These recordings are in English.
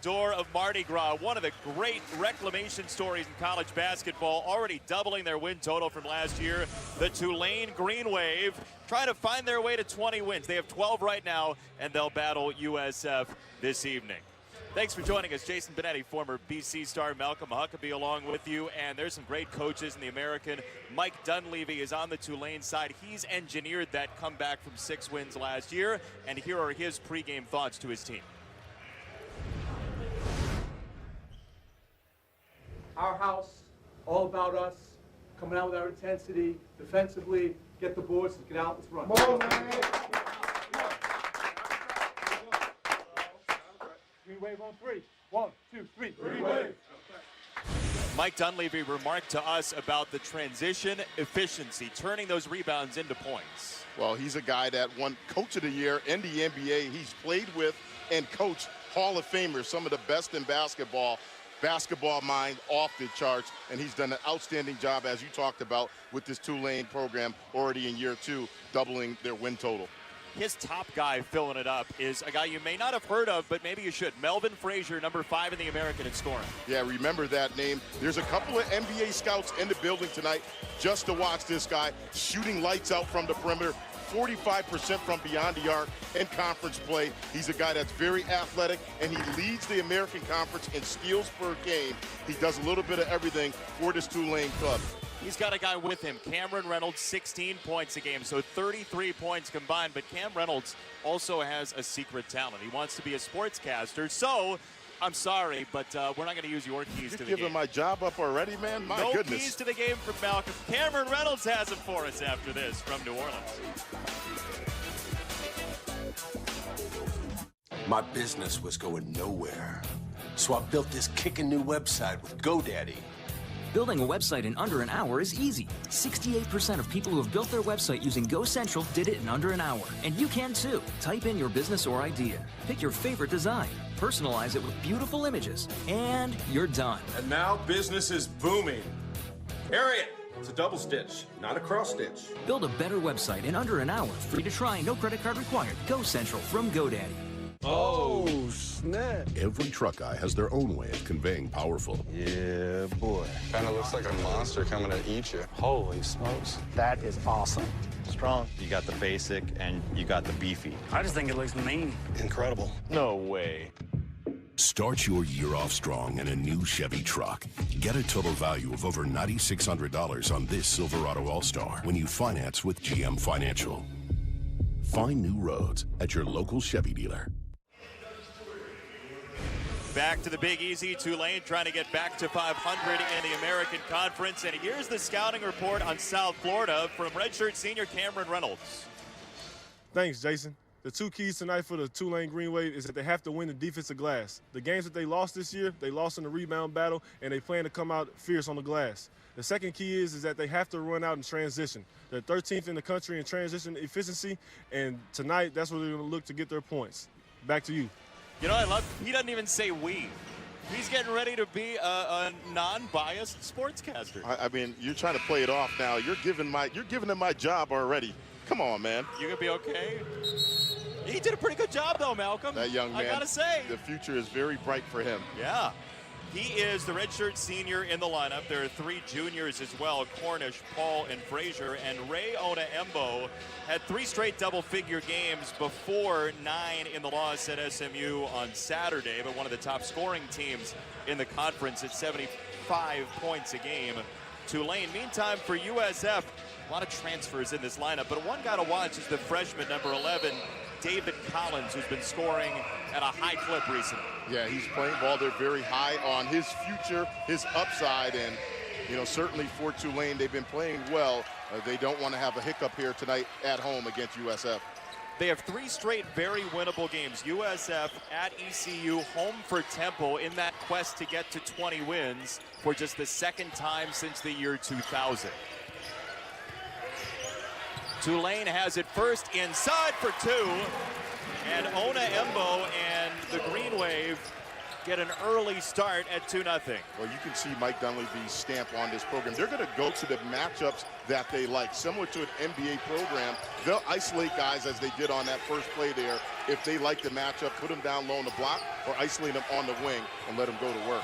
door of Mardi Gras. One of the great reclamation stories in college basketball, already doubling their win total from last year. The Tulane Green Wave trying to find their way to 20 wins. They have 12 right now, and they'll battle USF this evening. Thanks for joining us. Jason Benetti, former BC star, Malcolm Huckabee along with you. And there's some great coaches in the American. Mike Dunleavy is on the Tulane side. He's engineered that comeback from 6 wins last year. And here are his pregame thoughts to his team. Our house, all about us, coming out with our intensity, defensively, get the boards, get out, let's run. Come on, man. Green wave on 3. 1, 2, 3. Green wave. Mike Dunleavy remarked to us about the transition efficiency, turning those rebounds into points. Well, he's a guy that won Coach of the Year in the NBA. He's played with and coached Hall of Famers, some of the best in basketball mind off the charts, and he's done an outstanding job, as you talked about, with this Tulane program already in year 2, doubling their win total. His top guy filling it up is a guy you may not have heard of, but maybe you should. Melvin Frazier, number 5 in the American in scoring. Yeah, remember that name. There's a couple of NBA scouts in the building tonight just to watch this guy shooting lights out from the perimeter, 45% from beyond the arc in conference play. He's a guy that's very athletic, and he leads the American Conference in steals per game. He does a little bit of everything for this Tulane club. He's got a guy with him, Cameron Reynolds, 16 points a game, so 33 points combined. But Cam Reynolds also has a secret talent. He wants to be a sportscaster, so I'm sorry, but we're not going to use your keys to the game. You're giving my job up already, man? My goodness. No keys to the game from Malcolm. Cameron Reynolds has it for us after this from New Orleans. My business was going nowhere, so I built this kicking new website with GoDaddy. Building a website in under an hour is easy. 68% of people who have built their website using GoCentral did it in under an hour. And you can too. Type in your business or idea. Pick your favorite design. Personalize it with beautiful images. And you're done. And now business is booming. Harriet, it's a double stitch, not a cross stitch. Build a better website in under an hour. Free to try, no credit card required. GoCentral from GoDaddy. Oh, snap. Every truck guy has their own way of conveying powerful. Yeah, boy. Kind of looks like a monster coming to eat you. Holy smokes. That is awesome. Strong. You got the basic and you got the beefy. I just think it looks mean. Incredible. No way. Start your year off strong in a new Chevy truck. Get a total value of over $9,600 on this Silverado All-Star when you finance with GM Financial. Find new roads at your local Chevy dealer. Back to the Big Easy. Tulane trying to get back to 500 in the American Conference. And here's the scouting report on South Florida from redshirt senior Cameron Reynolds. Thanks, Jason. The 2 keys tonight for the Tulane Green Wave is that they have to win the defensive glass. The games that they lost this year, they lost in the rebound battle, and they plan to come out fierce on the glass. The second key is that they have to run out in transition. They're 13th in the country in transition efficiency, and tonight that's where they're going to look to get their points. Back to you. You know, I love, he doesn't even say we. He's getting ready to be a non-biased sportscaster. I mean, you're trying to play it off now. You're giving him my job already. Come on, man. You gonna be okay? He did a pretty good job, though, Malcolm. That young man, I gotta say. The future is very bright for him. Yeah. He is the redshirt senior in the lineup. There are 3 juniors as well, Cornish, Paul, and Frazier. And Ray Onaembo had 3 straight double-figure games before 9 in the loss at SMU on Saturday, but one of the top scoring teams in the conference at 75 points a game. Tulane, meantime, for USF, a lot of transfers in this lineup, but one guy to watch is the freshman, number 11, David Collins, who's been scoring at a high clip recently. Yeah, he's playing ball. They're very high on his future, his upside, and, you know, certainly for Tulane, they've been playing well. They don't want to have a hiccup here tonight at home against USF. They have 3 straight very winnable games. USF at ECU, home for Temple in that quest to get to 20 wins for just the 2nd time since the year 2000. Tulane has it first inside for 2. And Onaembo and the Green Wave get an early start at 2-0. Well, you can see Mike Dunleavy's stamp on this program. They're going to go to the matchups that they like. Similar to an NBA program, they'll isolate guys as they did on that first play there. If they like the matchup, put them down low on the block or isolate them on the wing and let them go to work.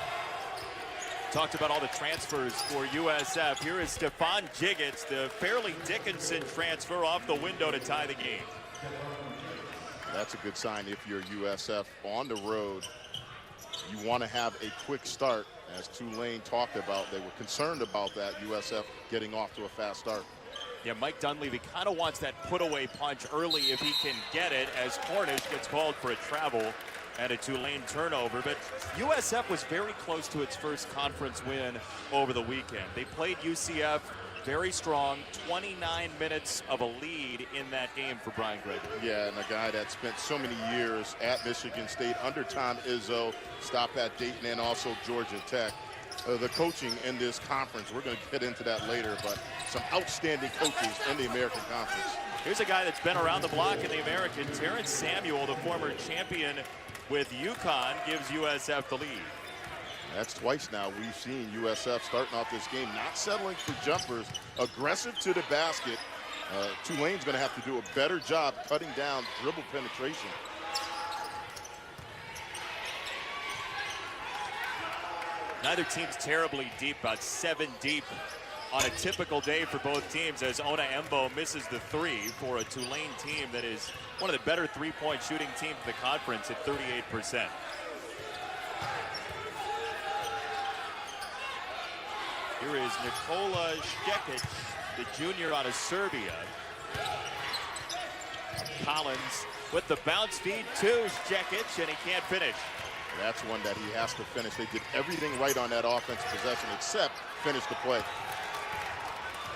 Talked about all the transfers for USF. Here is Stephon Jiggets, the Fairleigh Dickinson transfer off the window to tie the game. That's a good sign if you're USF on the road. You want to have a quick start. As Tulane talked about, they were concerned about that, USF getting off to a fast start. Yeah, Mike Dunleavy kind of wants that put-away punch early if he can get it, as Cornish gets called for a travel and a Tulane turnover. But USF was very close to its first conference win over the weekend. They played UCF very strong, 29 minutes of a lead in that game for Brian Gregory. Yeah, and a guy that spent so many years at Michigan State under Tom Izzo, stop at Dayton and also Georgia Tech. The coaching in this conference, we're going to get into that later, but some outstanding coaches in the American Conference. Here's a guy that's been around the block in the American. Terrence Samuel, the former champion with UConn, gives USF the lead. That's twice now we've seen USF starting off this game, not settling for jumpers, aggressive to the basket. Tulane's going to have to do a better job cutting down dribble penetration. Neither team's terribly deep, about 7 deep on a typical day for both teams, as Ona Embo misses the 3 for a Tulane team that is one of the better three-point shooting teams in the conference at 38%. Here is Nikola Škekić, the junior out of Serbia. Collins with the bounce feed to Škekić, and he can't finish. That's one that he has to finish. They did everything right on that offensive possession except finish the play.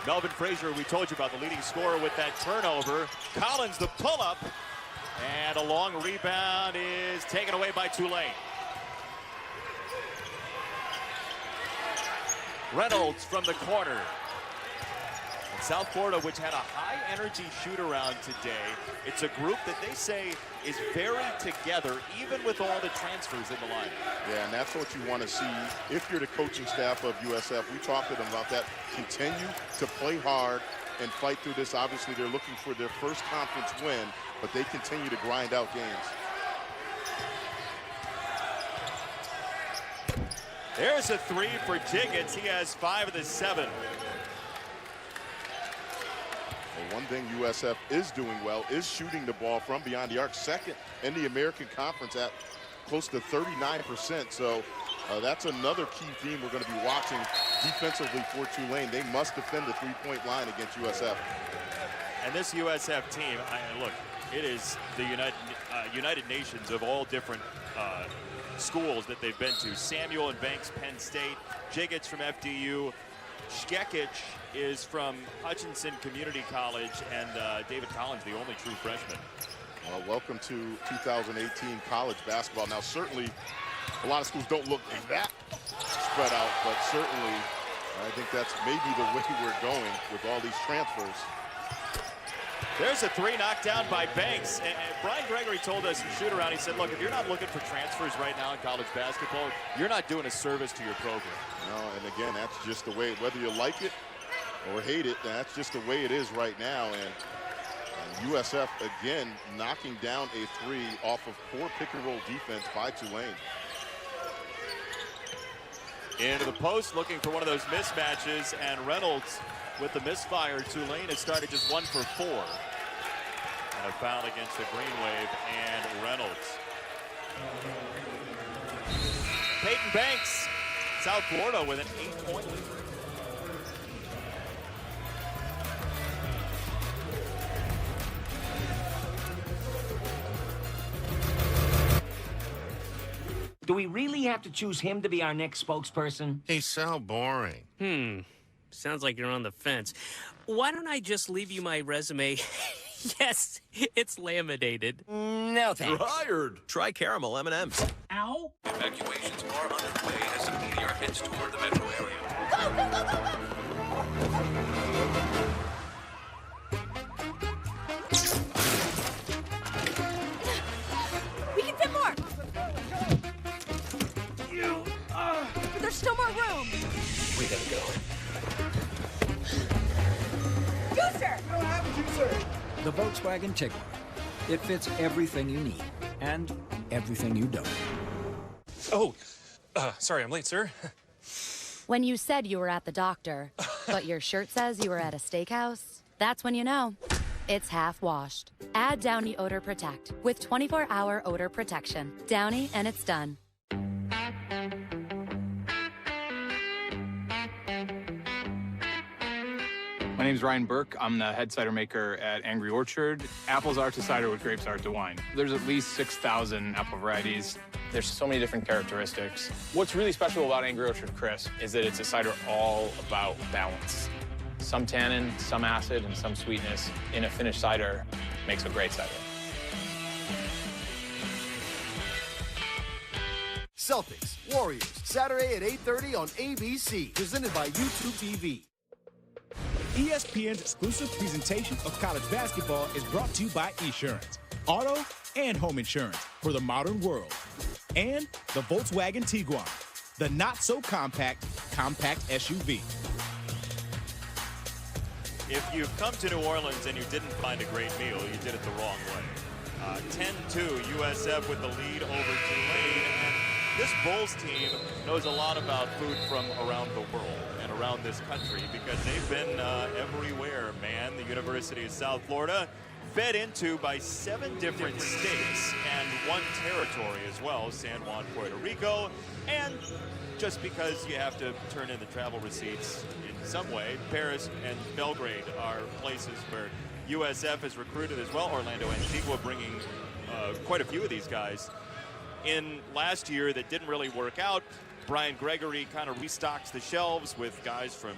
Melvin Frazier, we told you about, the leading scorer with that turnover. Collins, the pull-up, and a long rebound is taken away by Tulane. Reynolds from the corner. And South Florida, which had a high-energy shoot-around today, it's a group that they say is very together, even with all the transfers in the lineup. Yeah, and that's what you want to see if you're the coaching staff of USF. We talked to them about that. Continue to play hard and fight through this. Obviously, they're looking for their first conference win, but they continue to grind out games. There's a 3 for Jiggets. He has 5 of the 7. Well, one thing USF is doing well is shooting the ball from beyond the arc. Second in the American Conference at close to 39%. So that's another key theme we're going to be watching defensively for Tulane. They must defend the three-point line against USF. And this USF team, look, it is the United Nations of all different schools that they've been to. Samuel and Banks, Penn State. Jiggets from FDU. Škekić is from Hutchinson Community College, and David Collins, the only true freshman. Well, welcome to 2018 college basketball. Now, certainly, a lot of schools don't look that spread out, but certainly, I think that's maybe the way we're going with all these transfers. There's a 3 knocked down by Banks. And Brian Gregory told us in shoot-around, he said, look, if you're not looking for transfers right now in college basketball, you're not doing a service to your program. No, and again, that's just the way, whether you like it or hate it, that's just the way it is right now. And USF, again, knocking down a 3 off of poor pick-and-roll defense by Tulane. Into the post, looking for one of those mismatches, and Reynolds with the misfire. Tulane has started just 1 for 4. And a foul against the Green Wave and Reynolds. Peyton Banks, South Florida with an 8-point lead. Do we really have to choose him to be our next spokesperson? He's so boring. Sounds like you're on the fence. Why don't I just leave you my resume? Yes, it's laminated. No thanks. You're hired. Try caramel M&Ms. Ow. Evacuations are underway as the meteor heads toward the metro area. Go, go, go, go, go! We can fit more. still more room. We gotta go. Juicer! We don't have a juicer. The Volkswagen Tiguan. It fits everything you need and everything you don't. Oh, sorry, I'm late, sir. When you said you were at the doctor, but your shirt says you were at a steakhouse, that's when you know it's half washed. Add Downy Odor Protect with 24-hour odor protection. Downy, and it's done. My name's Ryan Burke. I'm the head cider maker at Angry Orchard. Apples are to cider what grapes are to wine. There's at least 6,000 apple varieties. There's so many different characteristics. What's really special about Angry Orchard Crisp is that it's a cider all about balance. Some tannin, some acid, and some sweetness in a finished cider makes a great cider. Celtics, Warriors, Saturday at 8:30 on ABC, presented by YouTube TV. ESPN's exclusive presentation of college basketball is brought to you by Esurance, auto and home insurance for the modern world, and the Volkswagen Tiguan, the not-so-compact SUV. If you've come to New Orleans and you didn't find a great meal, you did it the wrong way. 10-2, USF with the lead over Tulane. And this Bulls team knows a lot about food from around the world and around this country because they've been everywhere, man. The University of South Florida, fed into by 7 different states and 1 territory as well, San Juan, Puerto Rico. And just because you have to turn in the travel receipts in some way, Paris and Belgrade are places where USF is recruited as well. Orlando, Antigua bringing quite a few of these guys in last year that didn't really work out. Brian Gregory kind of restocks the shelves with guys from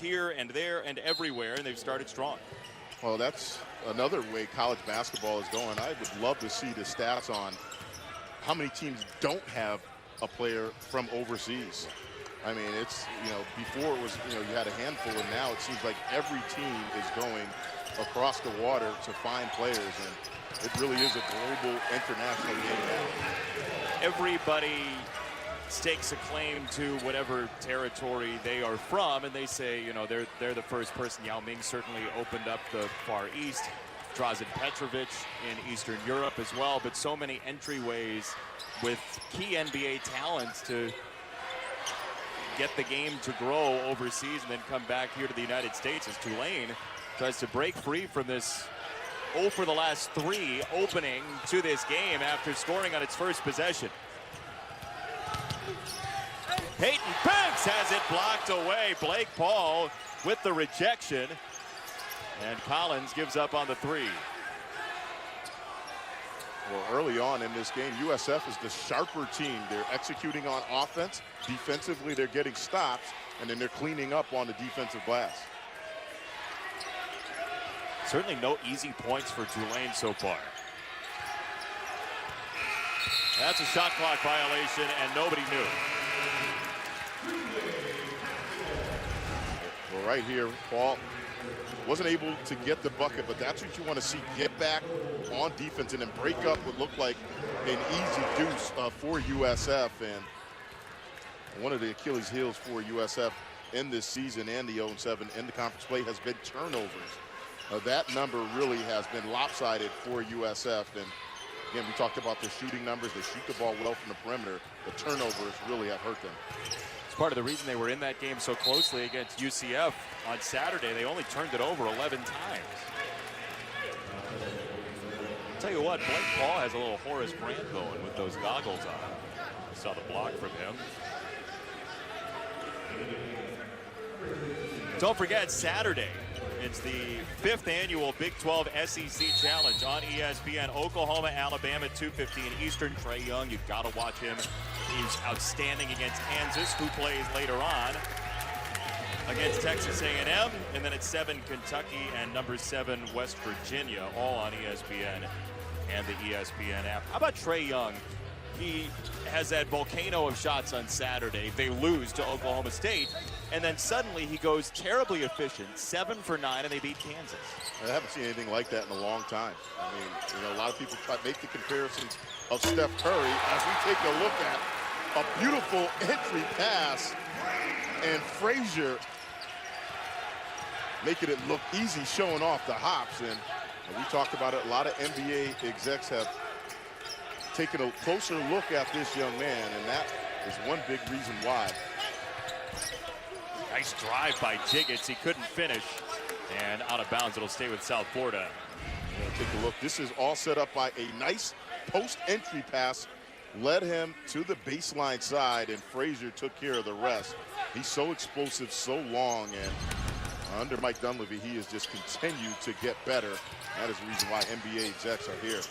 here and there and everywhere, and they've started strong. Well, that's another way college basketball is going. I would love to see the stats on how many teams don't have a player from overseas. I mean, it's, before it was, you had a handful, and now it seems like every team is going across the water to find players, and it really is a global international game now. Everybody stakes a claim to whatever territory they are from, and they say, they're the first person. Yao Ming certainly opened up the Far East. Drazen Petrovic in Eastern Europe as well, but so many entryways with key NBA talents to get the game to grow overseas and then come back here to the United States as Tulane tries to break free from this 0 for the last 3 opening to this game after scoring on its first possession. Peyton Banks has it blocked away. Blake Paul with the rejection. And Collins gives up on the 3. Well, early on in this game, USF is the sharper team. They're executing on offense. Defensively, they're getting stops, and then they're cleaning up on the defensive glass. Certainly no easy points for Tulane so far. That's a shot clock violation, and nobody knew. Well, right here, Paul wasn't able to get the bucket, but that's what you want to see. Get back on defense and then break up what looked like an easy deuce for USF. And one of the Achilles heels for USF in this season and the 0-7 in the conference play has been turnovers. That number really has been lopsided for USF. And again, we talked about the shooting numbers. They shoot the ball well from the perimeter. The turnovers really have hurt them. It's part of the reason they were in that game so closely against UCF on Saturday. They only turned it over 11 times. I'll tell you what, Blake Paul has a little Horace Grant going with those goggles on. I saw the block from him. Don't forget, Saturday, it's the 5th annual Big 12 SEC Challenge on ESPN. Oklahoma, Alabama, 2:15 Eastern. Trae Young, you've got to watch him. He's outstanding against Kansas, who plays later on against Texas A&M. And then at 7, Kentucky, and number 7, West Virginia, all on ESPN and the ESPN app. How about Trae Young? He has that volcano of shots on Saturday. They lose to Oklahoma State. And then suddenly he goes terribly efficient, 7 for 9, and they beat Kansas. I haven't seen anything like that in a long time. I mean, a lot of people try to make the comparisons of Steph Curry. As we take a look at A beautiful entry pass, and Frazier making it look easy, showing off the hops. And we talked about it, a lot of NBA execs have taken a closer look at this young man, and that is one big reason why. Nice drive by Jiggets. He couldn't finish. And out of bounds, it'll stay with South Florida. Take a look. This is all set up by a nice post-entry pass. Led him to the baseline side, and Frazier took care of the rest. He's so explosive, so long, and under Mike Dunleavy, he has just continued to get better. That is the reason why NBA execs are here.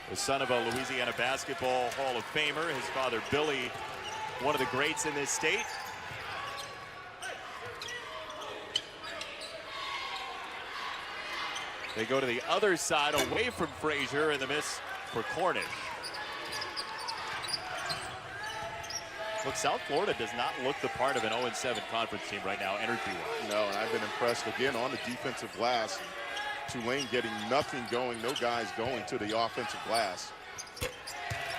The son of a Louisiana Basketball Hall of Famer. His father, Billy, one of the greats in this state. They go to the other side, away from Frazier, and the miss for Cornish. Look, South Florida does not look the part of an 0-7 conference team right now, energy-wise. No, and I've been impressed again on the defensive glass. Tulane getting nothing going, no guys going to the offensive glass.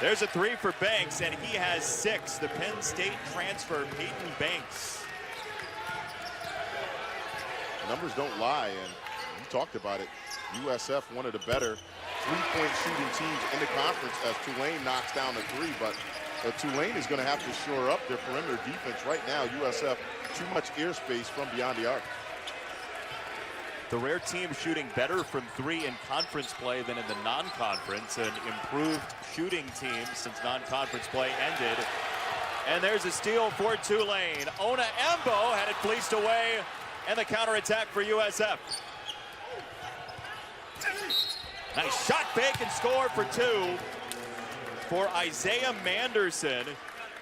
There's a three for Banks, and he has 6. The Penn State transfer, Peyton Banks. Numbers don't lie, and we talked about it. USF, one of the better three-point shooting teams in the conference as Tulane knocks down a 3, but Tulane is going to have to shore up their perimeter defense. Right now, USF, too much airspace from beyond the arc. The rare team shooting better from 3 in conference play than in the non-conference. An improved shooting team since non-conference play ended. And there's a steal for Tulane. Ona Embo had it fleeced away, and the counterattack for USF. Nice shot fake and score for 2 for Isaiah Manderson,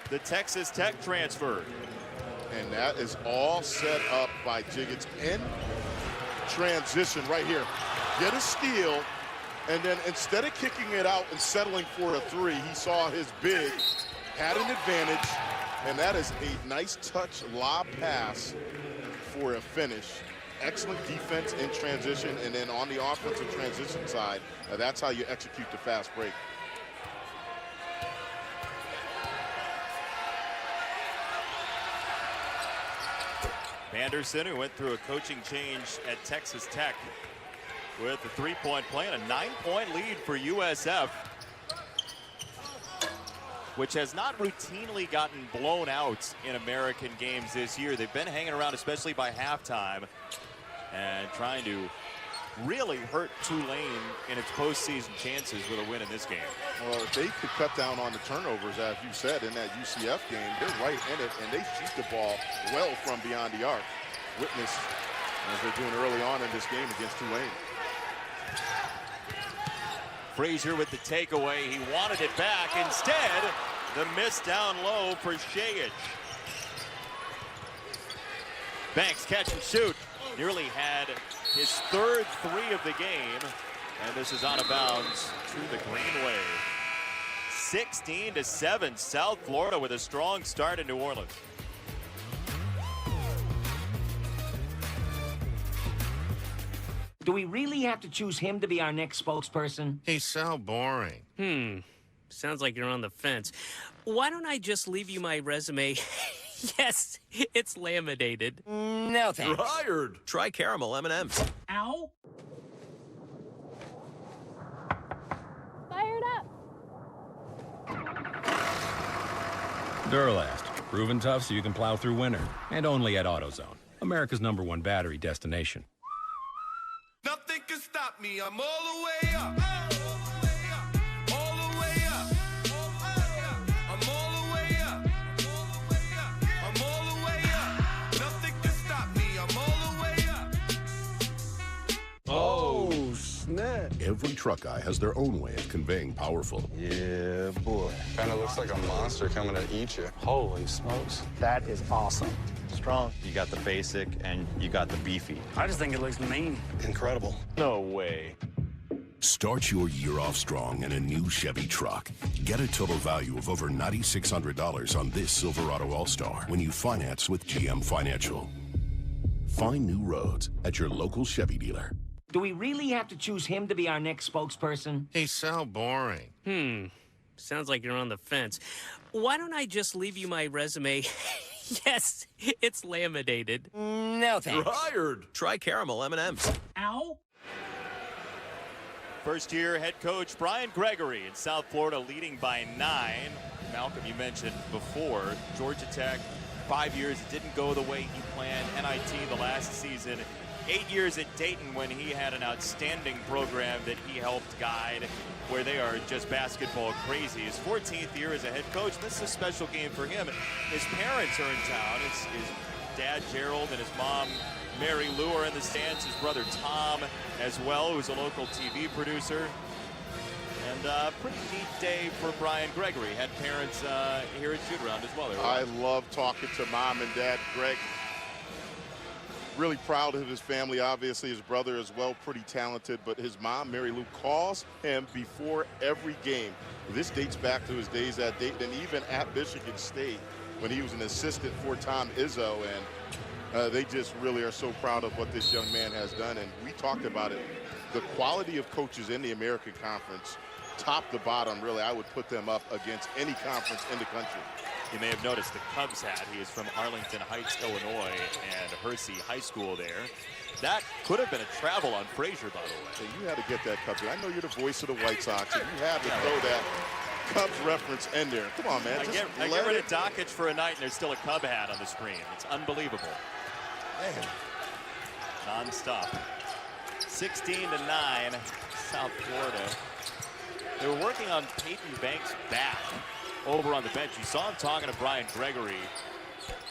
the Texas Tech transfer. And that is all set up by Jiggets in transition right here. Get a steal, and then instead of kicking it out and settling for a 3, he saw his big, had an advantage, and that is a nice touch lob pass for a finish. Excellent defense in transition, and then on the offensive transition side, that's how you execute the fast break. Manderson, who went through a coaching change at Texas Tech with a 3-point play and a 9-point lead for USF, which has not routinely gotten blown out in American games this year. They've been hanging around, especially by halftime, and trying to really hurt Tulane in its postseason chances with a win in this game. Well, if they could cut down on the turnovers, as you said, in that UCF game, they're right in it, and they shoot the ball well from beyond the arc. Witness as they're doing early on in this game against Tulane. Frazier with the takeaway. He wanted it back. Instead, the miss down low for Shayich. Banks catch and shoot. Nearly had his 3rd 3 of the game. And this is out of bounds to the Greenway. 16-7, South Florida with a strong start in New Orleans. Do we really have to choose him to be our next spokesperson? He's so boring. Sounds like you're on the fence. Why don't I just leave you my resume? Yes, it's laminated. No thanks. You're hired. Try caramel M&Ms. Ow. Fired up. Duralast, proven tough so you can plow through winter. And only at AutoZone, America's #1 battery destination. Nothing can stop me. I'm all the way up. All the way up. I'm all the way up. I'm all the way up. Nothing can stop me. I'm all the way up. Oh, snap. Every truck guy has their own way of conveying powerful. Yeah, boy. Kind of looks like a monster coming to eat you. Holy smokes. That is awesome. Strong. You got the basic and you got the beefy. I just think it looks mean. Incredible. No way. Start your year off strong in a new Chevy truck. Get a total value of over $9,600 on this Silverado All-Star when you finance with GM Financial. Find new roads at your local Chevy dealer. Do we really have to choose him to be our next spokesperson? He's so boring. sounds like you're on the fence. Why don't I just leave you my resume? Yes, it's laminated. No thanks. You're hired. Try caramel M&Ms. Ow. First-year head coach Brian Gregory in South Florida leading by 9. Malcolm, you mentioned before, Georgia Tech, 5 years, it didn't go the way he planned. NIT the last season. 8 years at Dayton when he had an outstanding program that he helped guide, where they are just basketball crazy. His 14th year as a head coach. This is a special game for him. His parents are in town. His dad, Gerald, and his mom, Mary Lou, are in the stands. His brother, Tom, as well, who's a local TV producer. And pretty neat day for Brian Gregory. Had parents here at shoot-around as well. I love talking to Mom and Dad. Greg, really proud of his family. Obviously, his brother as well, pretty talented. But his mom, Mary Lou, calls him before every game. This dates back to his days at Dayton and even at Michigan State when he was an assistant for Tom Izzo. And they just really are so proud of what this young man has done. And we talked about it. The quality of coaches in the American Conference, top to bottom, really, I would put them up against any conference in the country. You may have noticed the Cubs hat. He is from Arlington Heights, Illinois, and Hersey High School there. That could have been a travel on Frazier, by the way. So you had to get that Cubs. I know you're the voice of the White Sox, and you have to throw that Cubs reference in there. Come on, man. I get rid of Dockage for a night, and there's still a Cub hat on the screen. It's unbelievable. Man. Non-stop. 16-9, South Florida. They were working on Peyton Banks' back over on the bench. You saw him talking to Brian Gregory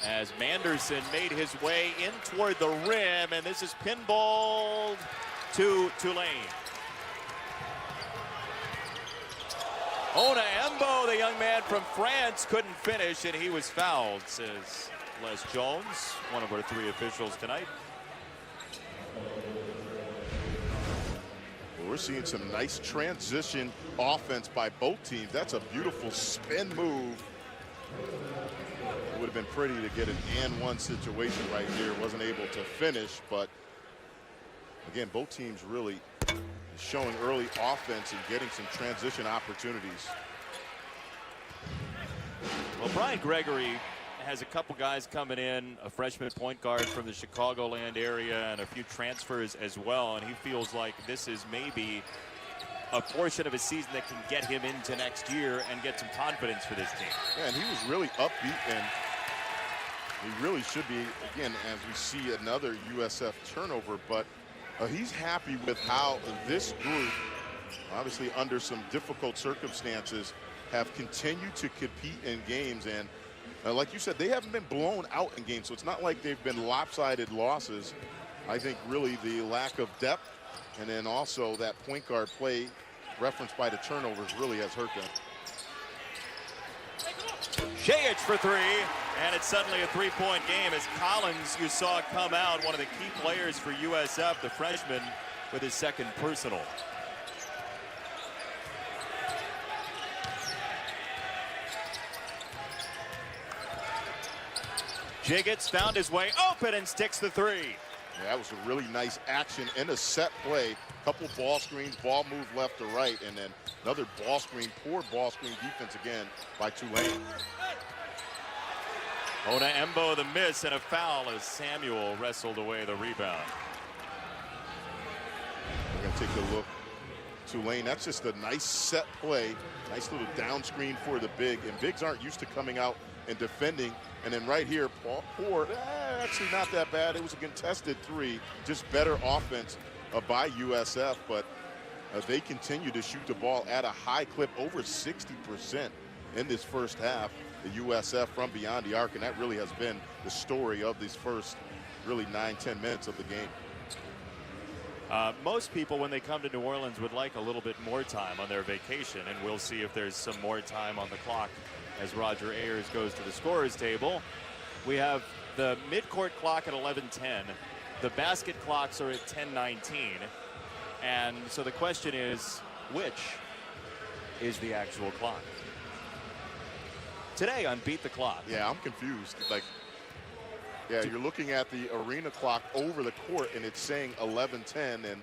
as Manderson made his way in toward the rim, and this is pinballed to Tulane. Ona Embo, the young man from France, couldn't finish, and he was fouled, says Les Jones, one of our 3 officials tonight. We're seeing some nice transition offense by both teams. That's a beautiful spin move. It would have been pretty to get an and-one situation right here. Wasn't able to finish, but again, both teams really showing early offense and getting some transition opportunities. Well, Brian Gregory has a couple guys coming in, a freshman point guard from the Chicagoland area and a few transfers as well, and he feels like this is maybe a portion of a season that can get him into next year and get some confidence for this team. Yeah, and he was really upbeat, and he really should be, again, as we see another USF turnover, but he's happy with how this group, obviously under some difficult circumstances, have continued to compete in games. And like you said, they haven't been blown out in games, so it's not like they've been lopsided losses. I think really the lack of depth and then also that point guard play referenced by the turnovers really has hurt them. Shayich for 3, and it's suddenly a 3-point game as Collins, you saw come out, one of the key players for USF, the freshman, with his second personal. Jiggets found his way open and sticks the 3. Yeah, that was a really nice action in a set play. Couple ball screens, ball move left to right, and then another ball screen, poor ball screen defense again by Tulane. Ona Embo the miss and a foul as Samuel wrestled away the rebound. We're going to take a look. Tulane, that's just a nice set play. Nice little down screen for the big, and bigs aren't used to coming out and defending. And then right here, actually not that bad. It was a contested 3, just better offense by USF, but they continue to shoot the ball at a high clip, over 60% in this first half. The USF from beyond the arc, and that really has been the story of these first really 9-10 minutes of the game. Most people, when they come to New Orleans, would like a little bit more time on their vacation, and we'll see if there's some more time on the clock as Roger Ayers goes to the scorer's table. We have the midcourt clock at 11:10. The basket clocks are at 10:19. And so the question is, which is the actual clock? Today on Beat the Clock. Yeah, I'm confused. Like, yeah, you're looking at the arena clock over the court, and it's saying 11:10, and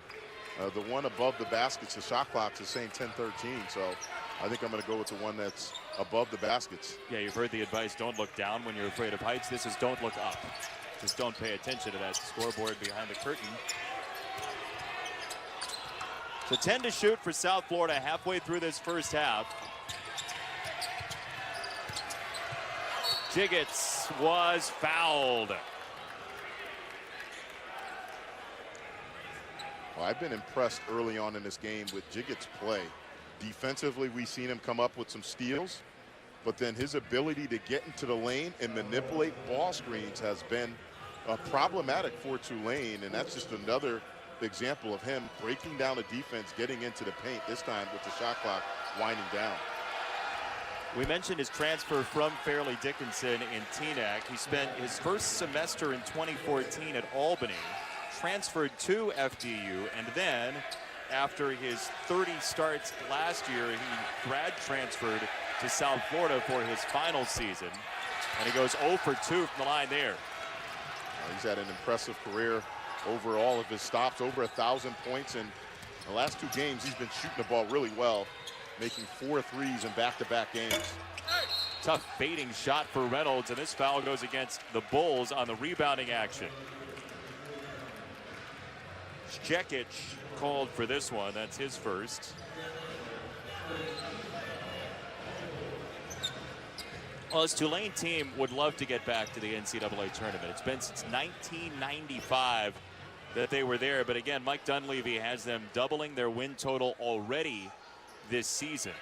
the one above the baskets, the shot clocks, is saying 10:13. So I think I'm going to go with the one that's above the baskets. Yeah, you've heard the advice, don't look down when you're afraid of heights. This is don't look up. Just don't pay attention to that scoreboard behind the curtain. So 10 to shoot for South Florida halfway through this first half. Jiggets was fouled. Well, I've been impressed early on in this game with Jiggets' play. Defensively, we've seen him come up with some steals, but then his ability to get into the lane and manipulate ball screens has been problematic for Tulane, and that's just another example of him breaking down the defense, getting into the paint, this time with the shot clock winding down. We mentioned his transfer from Fairleigh Dickinson in Teaneck. He spent his first semester in 2014 at Albany, transferred to FDU, and then after his 30 starts last year, he grad transferred to South Florida for his final season, and he goes 0 for 2 from the line there. He's had an impressive career over all of his stops, over 1,000 points in the last 2 games. He's been shooting the ball really well, making 4 threes in back-to-back games. Tough fading shot for Reynolds, and this foul goes against the Bulls on the rebounding action. Jekic called for this one. That's his first. Well, his Tulane team would love to get back to the NCAA tournament. It's been since 1995 that they were there. But again, Mike Dunleavy has them doubling their win total already this season.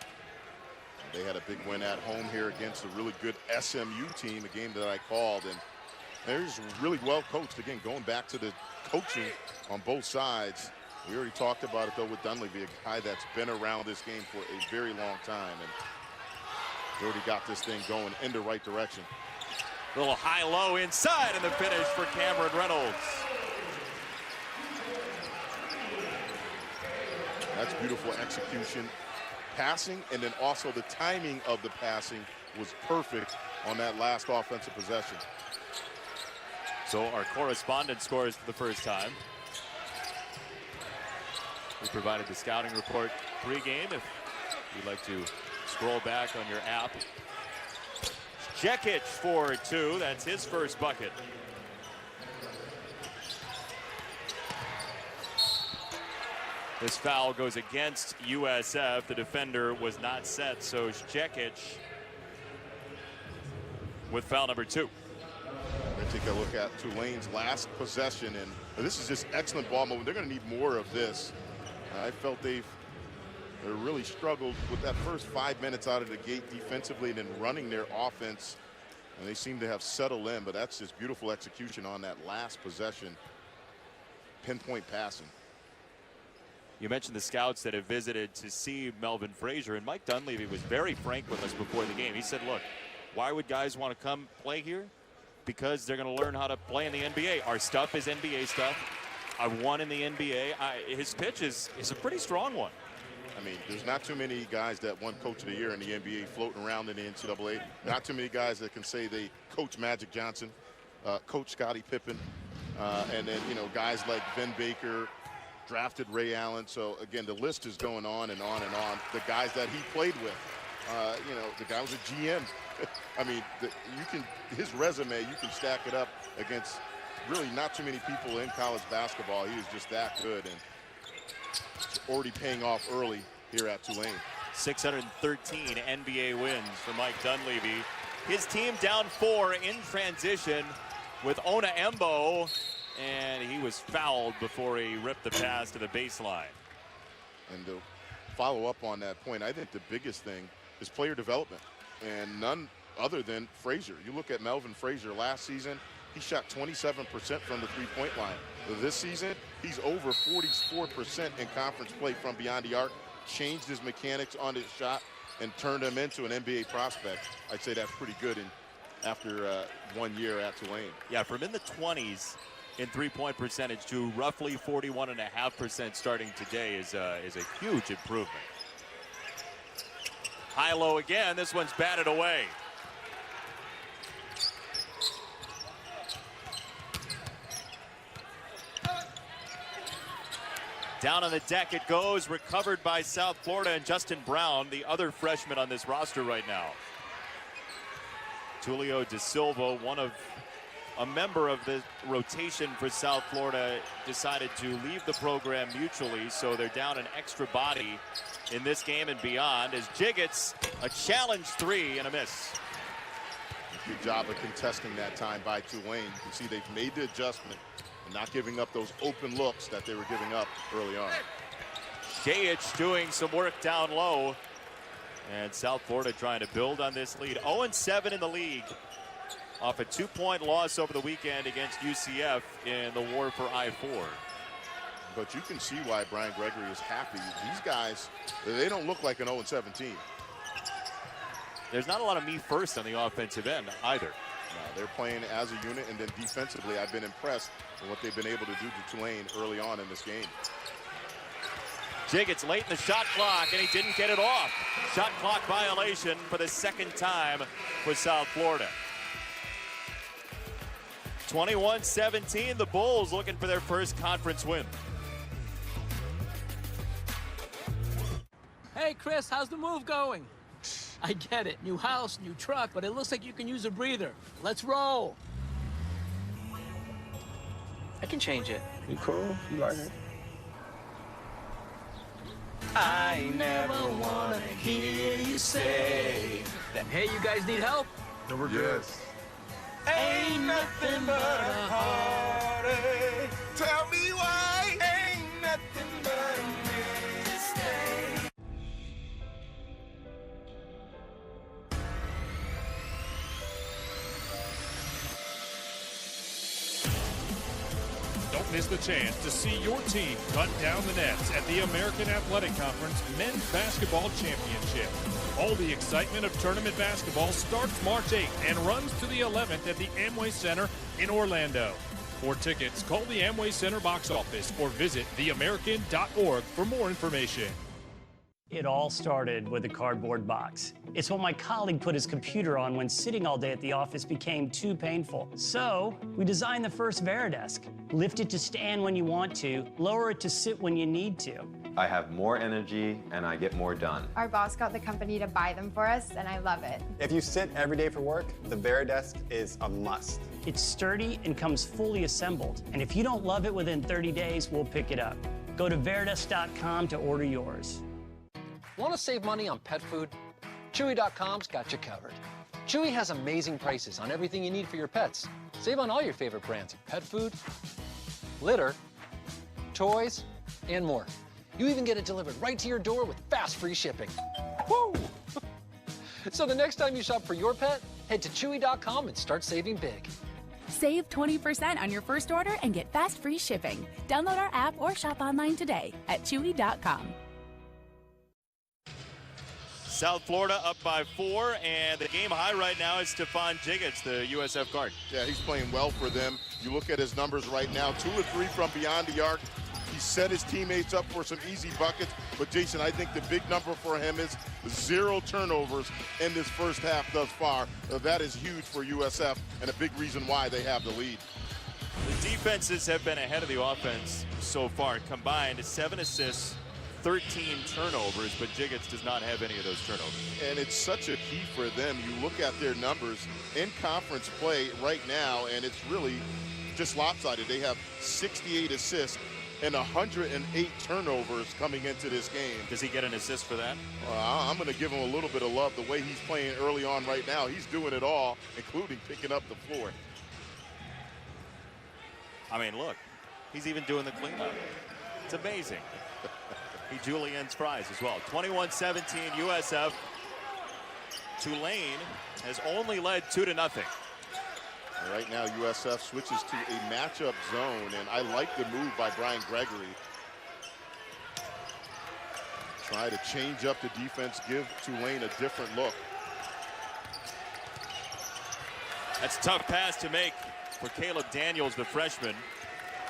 They had a big win at home here against a really good SMU team, a game that I called. And they're just really well coached. Again, going back to the coaching on both sides. We already talked about it, though, with Dunleavy, a guy that's been around this game for a very long time. And he already got this thing going in the right direction. Little high-low inside, and the finish for Cameron Reynolds. That's beautiful execution. Passing, and then also the timing of the passing was perfect on that last offensive possession. So our correspondent scores for the first time. We provided the scouting report pregame if you'd like to scroll back on your app. Jekic for 2. That's his first bucket. This foul goes against USF. The defender was not set, so Jekic with foul number 2. Let's take a look at Tulane's last possession, and this is just excellent ball movement. They're going to need more of this. I felt they really struggled with that first 5 minutes out of the gate defensively and then running their offense, and they seem to have settled in, but that's just beautiful execution on that last possession. Pinpoint passing. You mentioned the scouts that have visited to see Melvin Frazier, and Mike Dunleavy was very frank with us before the game. He said, look, why would guys want to come play here? Because they're going to learn how to play in the NBA. Our stuff is NBA stuff. I won in the NBA. His pitch is a pretty strong one. I mean, there's not too many guys that won Coach of the Year in the NBA floating around in the NCAA. Not too many guys that can say they coach Magic Johnson, coach Scottie Pippen, and then, you know, guys like Ben Baker, drafted Ray Allen. So, again, the list is going on and on and on. The guys that he played with, you know, the guy was a GM. I mean, his resume, you can stack it up against really not too many people in college basketball. He was just that good, and it's already paying off early here at Tulane. 613 NBA wins for Mike Dunleavy. His team down 4 in transition with Ona Embo, and he was fouled before he ripped the pass to the baseline. And to follow up on that point, I think the biggest thing is player development, and none other than Frazier. You look at Melvin Frazier last season, he shot 27% from the three-point line. This season, he's over 44% in conference play from beyond the arc, changed his mechanics on his shot, and turned him into an NBA prospect. I'd say that's pretty good after 1 year at Tulane. Yeah, from in the 20s in three-point percentage to roughly 41.5% starting today is a huge improvement. High-low again. This one's batted away. Down on the deck it goes, recovered by South Florida and Justin Brown, the other freshman on this roster right now. Tulio De Silva, a member of the rotation for South Florida, decided to leave the program mutually, so they're down an extra body in this game and beyond as Jiggets, a challenge three and a miss. Good job of contesting that time by Tulane. You see they've made the adjustment and not giving up those open looks that they were giving up early on. Jiggets doing some work down low. And South Florida trying to build on this lead. 0-7 in the league off a 2-point loss over the weekend against UCF in the war for I-4. But you can see why Brian Gregory is happy. These guys, they don't look like an 0-7 team. There's not a lot of me first on the offensive end either. No, they're playing as a unit, and then defensively, I've been impressed with what they've been able to do to Tulane early on in this game. Jiggets late in the shot clock, and he didn't get it off. Shot clock violation for the second time for South Florida. 21-17, the Bulls looking for their first conference win. Hey, Chris, how's the move going? I get it, new house, new truck, but it looks like you can use a breather. Let's roll. I can change it. You cool? You like it? I never wanna hear you say that. Hey, you guys need help? No, we're good. Ain't nothing but a heartache. Tell me why. Ain't nothing but a mistake. Don't miss the chance to see your team cut down the nets at the American Athletic Conference Men's Basketball Championship. All the excitement of tournament basketball starts March 8th and runs to the 11th at the Amway Center in Orlando. For tickets, call the Amway Center box office or visit theamerican.org for more information. It all started with a cardboard box. It's what my colleague put his computer on when sitting all day at the office became too painful. So we designed the first Veridesk. Lift it to stand when you want to, lower it to sit when you need to. I have more energy and I get more done. Our boss got the company to buy them for us, and I love it. If you sit every day for work, the Veridesk is a must. It's sturdy and comes fully assembled. And if you don't love it within 30 days, we'll pick it up. Go to Veridesk.com to order yours. Want to save money on pet food? Chewy.com's got you covered. Chewy has amazing prices on everything you need for your pets. Save on all your favorite brands of pet food, litter, toys, and more. You even get it delivered right to your door with fast free shipping. Woo! So the next time you shop for your pet, head to Chewy.com and start saving big. Save 20% on your first order and get fast free shipping. Download our app or shop online today at Chewy.com. South Florida up by 4, and the game high right now is Stephon Jiggets, the USF guard. Yeah, he's playing well for them. You look at his numbers right now, 2 of 3 from beyond the arc. He set his teammates up for some easy buckets, but Jason, I think the big number for him is 0 turnovers in this first half thus far. That is huge for USF and a big reason why they have the lead. The defenses have been ahead of the offense so far, combined 7 assists, 13 turnovers, but Jiggets does not have any of those turnovers. And it's such a key for them. You look at their numbers in conference play right now, and it's really just lopsided. They have 68 assists and 108 turnovers coming into this game. Does he get an assist for that? I'm going to give him a little bit of love. The way he's playing early on right now, he's doing it all, including picking up the floor. I mean, look, he's even doing the cleanup. It's amazing. He Julien's fries as well. 21-17 USF. Tulane has only led 2-0. Right now, USF switches to a matchup zone, and I like the move by Brian Gregory. Try to change up the defense, give Tulane a different look. That's a tough pass to make for Caleb Daniels, the freshman.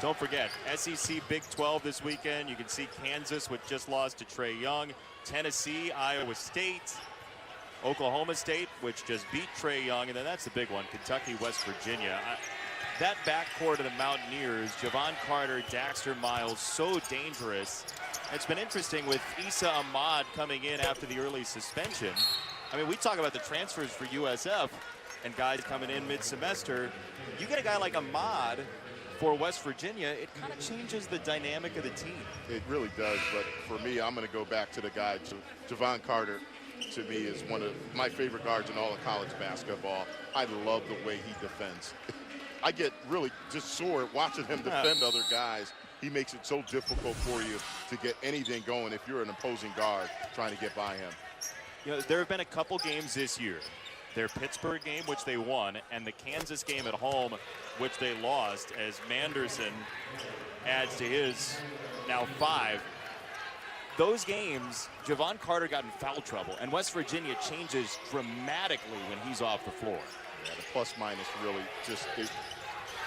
Don't forget, SEC Big 12 this weekend. You can see Kansas, which just lost to Trae Young. Tennessee, Iowa State, Oklahoma State, which just beat Trae Young, and then that's the big one, Kentucky, West Virginia. That backcourt of the Mountaineers, Javon Carter, Daxter Miles, so dangerous. It's been interesting with Issa Ahmad coming in after the early suspension. I mean, we talk about the transfers for USF and guys coming in mid-semester. You get a guy like Ahmad for West Virginia, it kind of changes the dynamic of the team. It really does, but for me, I'm going to go back to the guy. Javon Carter, to me, is one of my favorite guards in all of college basketball. I love the way he defends. I get really just sore watching him defend other guys. He makes it so difficult for you to get anything going if you're an opposing guard trying to get by him. You know, there have been a couple games this year. Their Pittsburgh game, which they won, and the Kansas game at home, which they lost, as Manderson adds to his now 5. Those games, Javon Carter got in foul trouble, and West Virginia changes dramatically when he's off the floor. Yeah, the plus-minus really just a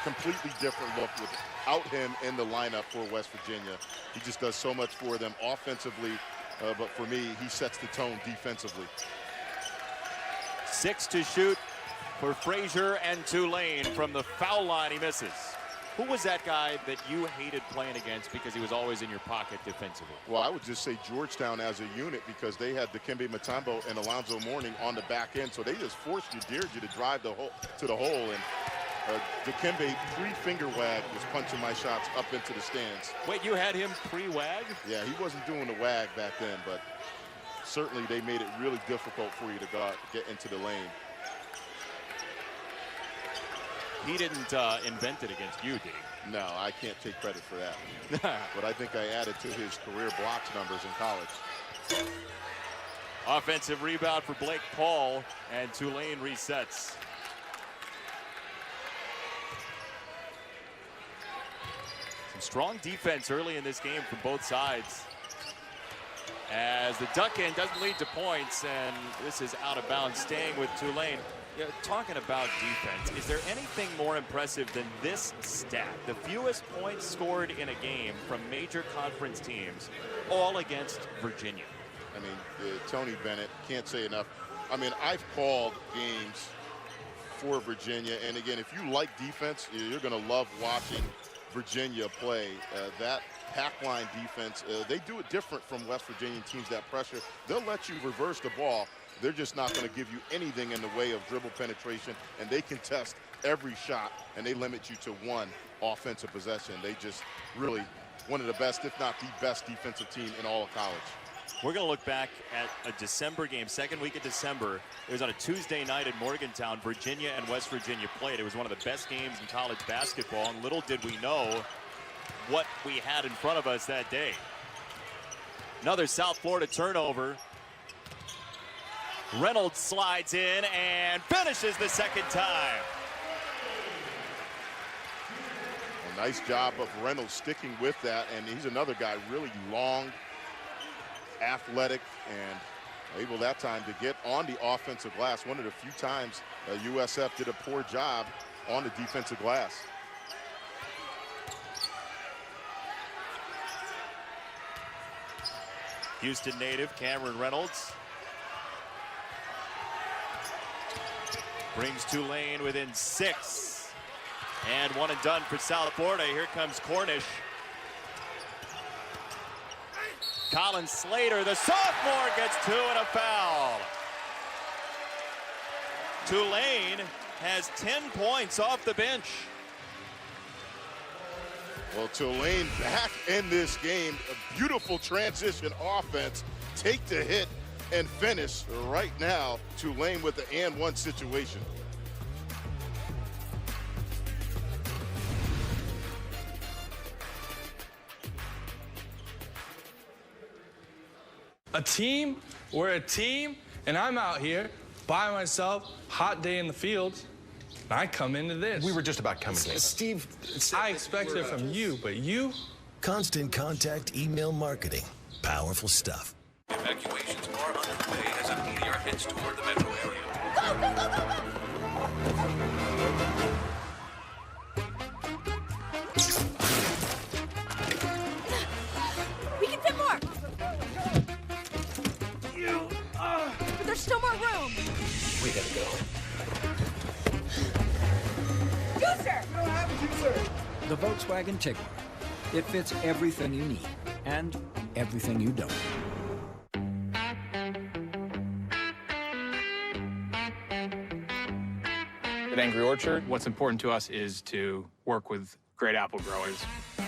completely different look without him in the lineup for West Virginia. He just does so much for them offensively, but for me, he sets the tone defensively. 6 to shoot for Frazier, and Tulane from the foul line, he misses. Who was that guy that you hated playing against because he was always in your pocket defensively? Well, I would just say Georgetown as a unit, because they had Dikembe Mutombo and Alonzo Mourning on the back end, so they just forced you, dared you to drive to the hole, and Dikembe pre-finger wag was punching my shots up into the stands. Wait, you had him pre-wag? Yeah, he wasn't doing the wag back then, but certainly they made it really difficult for you to get into the lane. He didn't invent it against you, did he? No, I can't take credit for that. But I think I added to his career blocks numbers in college. Offensive rebound for Blake Paul, and Tulane resets. Some strong defense early in this game from both sides. As the duck-in doesn't lead to points, and this is out of bounds, staying with Tulane. You know, talking about defense, is there anything more impressive than this stat? The fewest points scored in a game from major conference teams, all against Virginia. I mean, Tony Bennett, can't say enough. I mean, I've called games for Virginia, and again, if you like defense, you're going to love watching Virginia play. That pack line defense, they do it different from West Virginia teams that pressure. They'll let you reverse the ball. They're just not going to give you anything in the way of dribble penetration, and they contest every shot, and they limit you to one offensive possession. They just really one of the best, if not the best, defensive team in all of college. We're going to look back at a December game, second week of December. It was on a Tuesday night in Morgantown. Virginia and West Virginia played. It was one of the best games in college basketball, and little did we know what we had in front of us that day. Another South Florida turnover. Reynolds slides in and finishes the second time. A nice job of Reynolds sticking with that, and he's another guy really long, athletic, and able that time to get on the offensive glass. One of the few times USF did a poor job on the defensive glass. Houston native Cameron Reynolds brings Tulane within 6. And one and done for South Florida. Here comes Cornish. Colin Slater, the sophomore, gets 2 and a foul. Tulane has 10 points off the bench. Well, Tulane back in this game. A beautiful transition offense. Take the hit and finish right now. Tulane with the and one situation. A team? We're a team, and I'm out here by myself, hot day in the field. And I come into this. We were just about coming in. Steve, I expected it from you, but you? Constant Contact email marketing. Powerful stuff. Evacuations are underway as a meteor heads toward the metro area. Go, go, go, go, go! We can fit more! But there's still more room! We gotta The Volkswagen Tiguan. It fits everything you need and everything you don't. At Angry Orchard, what's important to us is to work with great apple growers.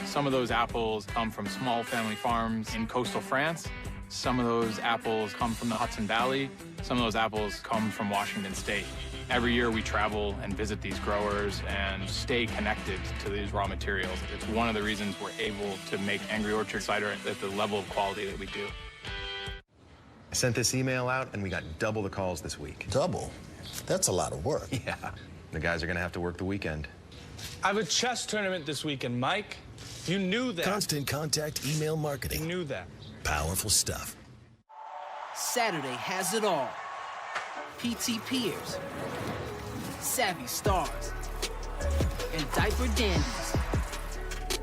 Some of those apples come from small family farms in coastal France. Some of those apples come from the Hudson Valley. Some of those apples come from Washington State. Every year we travel and visit these growers and stay connected to these raw materials. It's one of the reasons we're able to make Angry Orchard cider at the level of quality that we do. I sent this email out and we got double the calls this week. Double? That's a lot of work. Yeah. The guys are gonna have to work the weekend. I have a chess tournament this weekend, Mike. You knew that. Constant Contact email marketing. You knew that. Powerful stuff. Saturday has it all. PT Peers, Savvy Stars, and Diaper Dandies.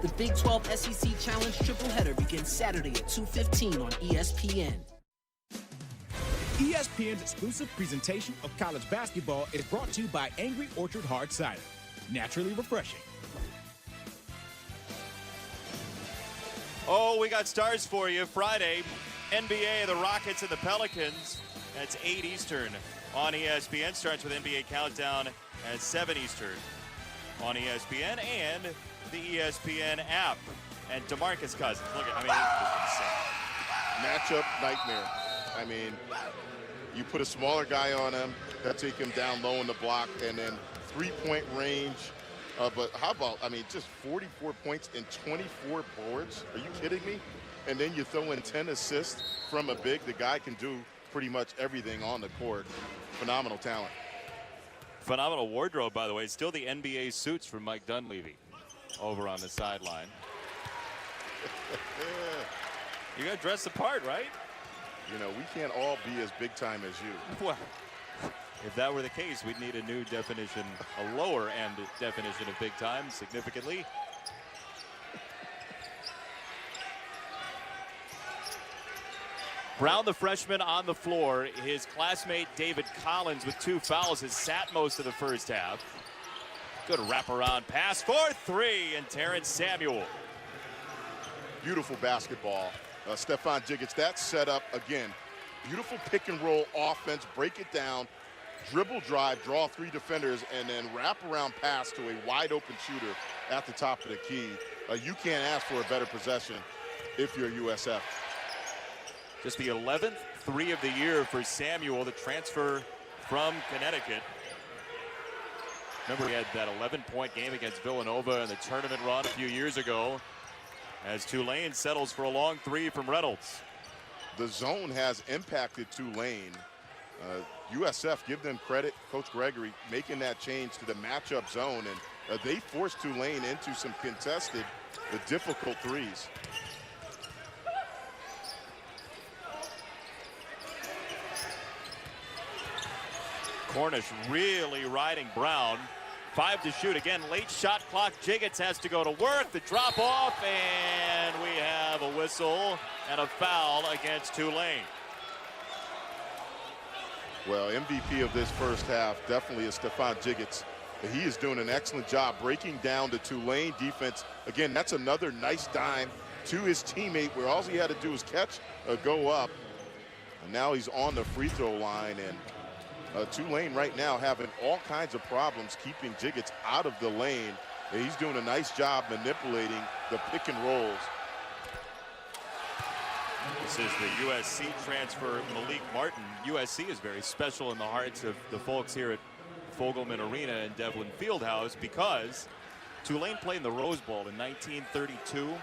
The Big 12 SEC Challenge triple header begins Saturday at 2:15 on ESPN. ESPN's exclusive presentation of college basketball is brought to you by Angry Orchard Hard Cider. Naturally refreshing. Oh, we got stars for you. Friday, NBA, the Rockets and the Pelicans. That's 8 Eastern on ESPN. Starts with NBA Countdown at 7 Eastern on ESPN and the ESPN app. And DeMarcus Cousins. Look at, it's insane. Matchup nightmare. I mean, you put a smaller guy on him, that take him down low in the block, and then three-point range. But how about, just 44 points and 24 boards? Are you kidding me? And then you throw in 10 assists from a big. The guy can do pretty much everything on the court. Phenomenal talent. Phenomenal wardrobe, by the way. Still the NBA suits from Mike Dunleavy over on the sideline. You got to dress the part, right? You know, we can't all be as big time as you. Well, if that were the case, we'd need a new definition, a lower end definition of big time, significantly. Brown, the freshman, on the floor. His classmate David Collins with 2 fouls has sat most of the first half. Good wraparound pass for 3, and Terrence Samuel. Beautiful basketball. Stephon Jiggets, that set up again. Beautiful pick and roll offense, break it down, dribble drive, draw 3 defenders, and then wrap around pass to a wide open shooter at the top of the key. You can't ask for a better possession if you're USF. Just the 11th 3 of the year for Samuel, the transfer from Connecticut. Remember, he had that 11-point game against Villanova in the tournament run a few years ago, as Tulane settles for a long 3 from Reynolds. The zone has impacted Tulane. USF, give them credit, Coach Gregory, making that change to the matchup zone, and they forced Tulane into some contested, difficult threes. Cornish really riding Brown. 5 to shoot. Again, late shot clock. Jiggets has to go to work. The drop off, and we have a whistle and a foul against Tulane. Well, MVP of this first half definitely is Stephon Jiggets. He is doing an excellent job breaking down the Tulane defense. Again, that's another nice dime to his teammate where all he had to do was catch, go up. And now he's on the free throw line, and Tulane right now having all kinds of problems keeping Jiggets out of the lane. He's doing a nice job manipulating the pick and rolls. This is the USC transfer, Malik Martin. USC is very special in the hearts of the folks here at Fogelman Arena and Devlin Fieldhouse because Tulane played in the Rose Bowl in 1932,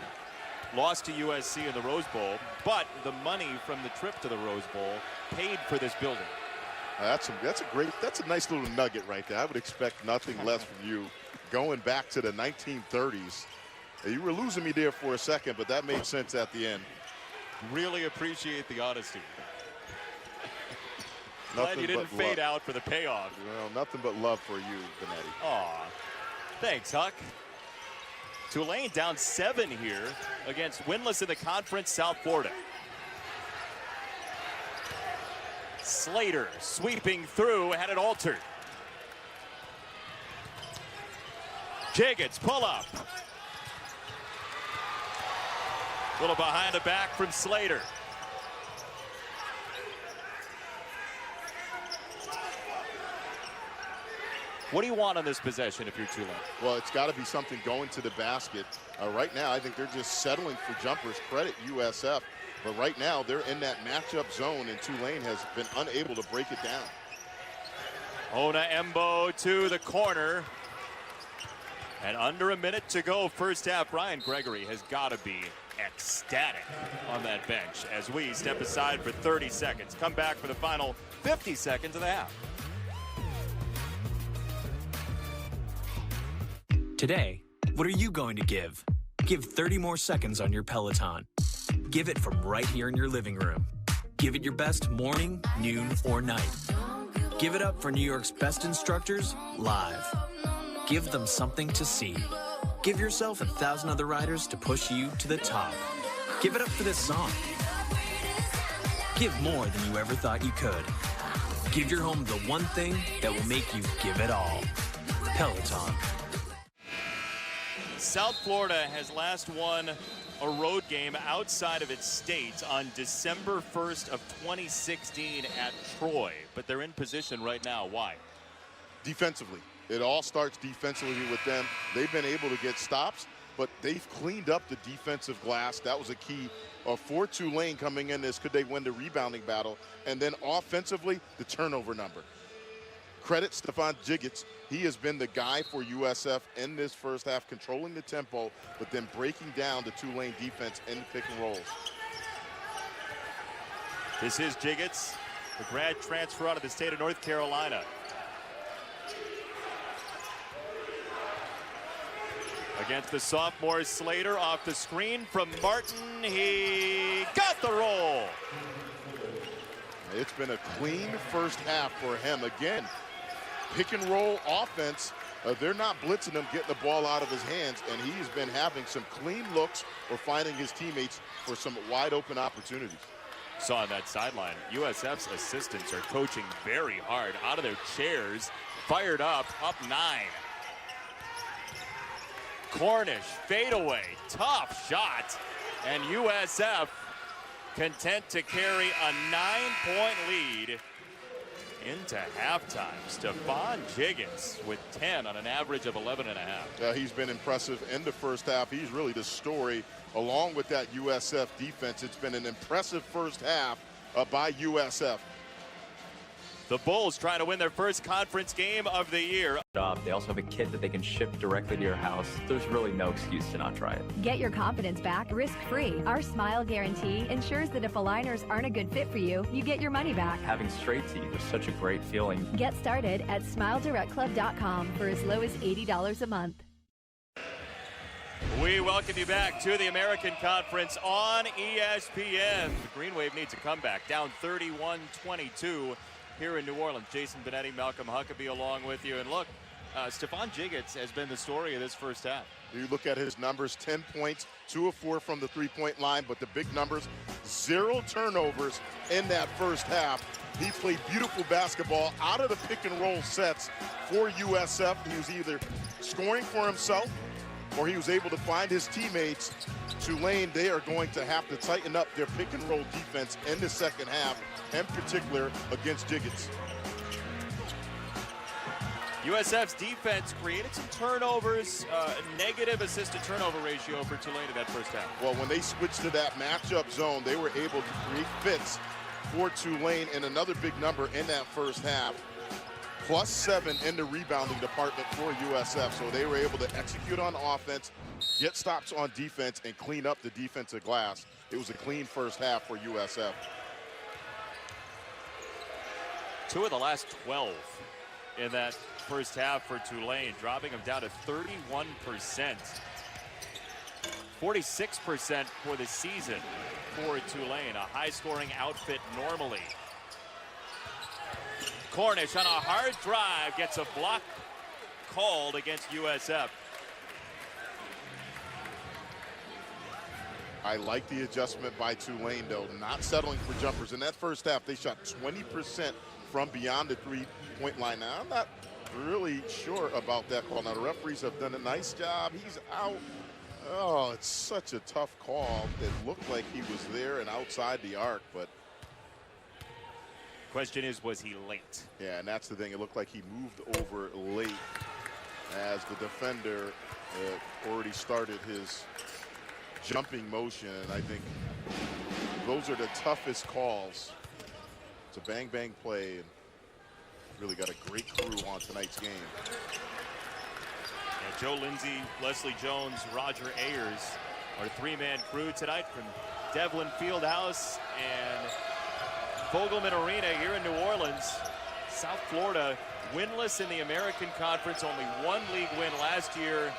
lost to USC in the Rose Bowl, but the money from the trip to the Rose Bowl paid for this building. That's a nice little nugget right there. I would expect nothing less from you going back to the 1930s. You were losing me there for a second, but that made sense at the end. Really appreciate the honesty. Glad you didn't fade out for the payoff. Well, nothing but love for you, Benetti. Aw, thanks, Huck. Tulane down 7 here against winless in the conference, South Florida. Slater sweeping through, had it altered. Jiggets pull up. Little behind the back from Slater. What do you want on this possession if you're Tulane? Well, it's got to be something going to the basket. Right now, I think they're just settling for jumpers. Credit USF. But right now, they're in that matchup zone, and Tulane has been unable to break it down. Ona Embo to the corner. And under a minute to go, first half. Brian Gregory has got to be ecstatic on that bench as we step aside for 30 seconds. Come back for the final 50 seconds of the half. Today, what are you going to give? Give 30 more seconds on your Peloton. Give it from right here in your living room. Give it your best morning, noon, or night. Give it up for New York's best instructors live. Give them something to see. Give yourself 1,000 other riders to push you to the top. Give it up for this song. Give more than you ever thought you could. Give your home the one thing that will make you give it all. Peloton. South Florida has last won a road game outside of its state on December 1st of 2016 at Troy, but they're in position right now. Why? Defensively. It all starts defensively with them. They've been able to get stops, but they've cleaned up the defensive glass. That was a key for Tulane coming in this. Could they win the rebounding battle? And then offensively, the turnover number. Credit Stephon Jiggets. He has been the guy for USF in this first half, controlling the tempo, but then breaking down the Tulane defense in the pick and rolls. This is Jiggets, the grad transfer out of the state of North Carolina. Against the sophomore Slater, off the screen from Martin. He got the roll. It's been a clean first half for him. Again, pick and roll offense. They're not blitzing him, getting the ball out of his hands, and he's been having some clean looks or finding his teammates for some wide open opportunities. Saw on that sideline, USF's assistants are coaching very hard, out of their chairs, fired up 9. Cornish fadeaway, tough shot, and USF content to carry a 9-point lead into halftime. Stephon Jiggets with 10 on an average of 11.5. Yeah, he's been impressive in the first half. He's really the story along with that USF defense. It's been an impressive first half by USF. The Bulls trying to win their first conference game of the year. They also have a kit that they can ship directly to your house. There's really no excuse to not try it. Get your confidence back risk-free. Our Smile Guarantee ensures that if aligners aren't a good fit for you, you get your money back. Having straight teeth is such a great feeling. Get started at SmileDirectClub.com for as low as $80 a month. We welcome you back to the American Conference on ESPN. The Green Wave needs a comeback, down 31-22. Here in New Orleans. Jason Benetti, Malcolm Huckabee along with you. And look, Stephon Jiggets has been the story of this first half. You look at his numbers, 10 points, 2 of 4 from the three-point line, but the big numbers, 0 turnovers in that first half. He played beautiful basketball out of the pick and roll sets for USF. He was either scoring for himself or he was able to find his teammates. Tulane, they are going to have to tighten up their pick and roll defense in the second half, in particular against Jiggets. USF's defense created some turnovers, negative assist-to-turnover ratio for Tulane in that first half. Well, when they switched to that matchup zone, they were able to create fits for Tulane, and another big number in that first half. +7 in the rebounding department for USF, so they were able to execute on offense, get stops on defense, and clean up the defensive glass. It was a clean first half for USF. 2 of the last 12 in that first half for Tulane, dropping them down to 31%. 46% for the season for Tulane, a high-scoring outfit normally. Cornish on a hard drive gets a block called against USF. I like the adjustment by Tulane, though, not settling for jumpers. In that first half, they shot 20% from beyond the three-point line. Now, I'm not really sure about that call. Now, the referees have done a nice job. He's out. Oh, it's such a tough call. It looked like he was there and outside the arc, but question is, was he late? yeah, and that's the thing. It looked like he moved over late as the defender already started his jumping motion. And I think those are the toughest calls. It's a bang-bang play, and really got a great crew on tonight's game. Yeah, Joe Lindsay, Leslie Jones, Roger Ayers, our three-man crew tonight from Devlin Fieldhouse and Fogelman Arena here in New Orleans. South Florida winless in the American Conference, only one league win last year.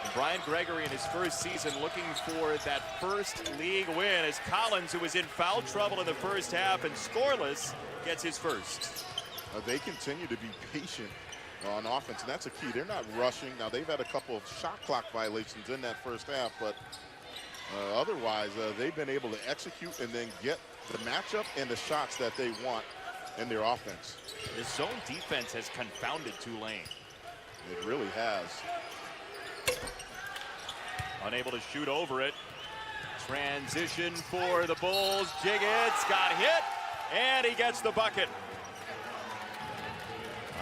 And Brian Gregory in his first season looking for that first league win as Collins, who was in foul trouble in the first half and scoreless, gets his first. They continue to be patient on offense, and that's a key. They're not rushing. Now, they've had a couple of shot clock violations in that first half, but otherwise, they've been able to execute and then get the matchup and the shots that they want in their offense. The zone defense has confounded Tulane. It really has. Unable to shoot over it. Transition for the Bulls. Jiggets got hit, and he gets the bucket.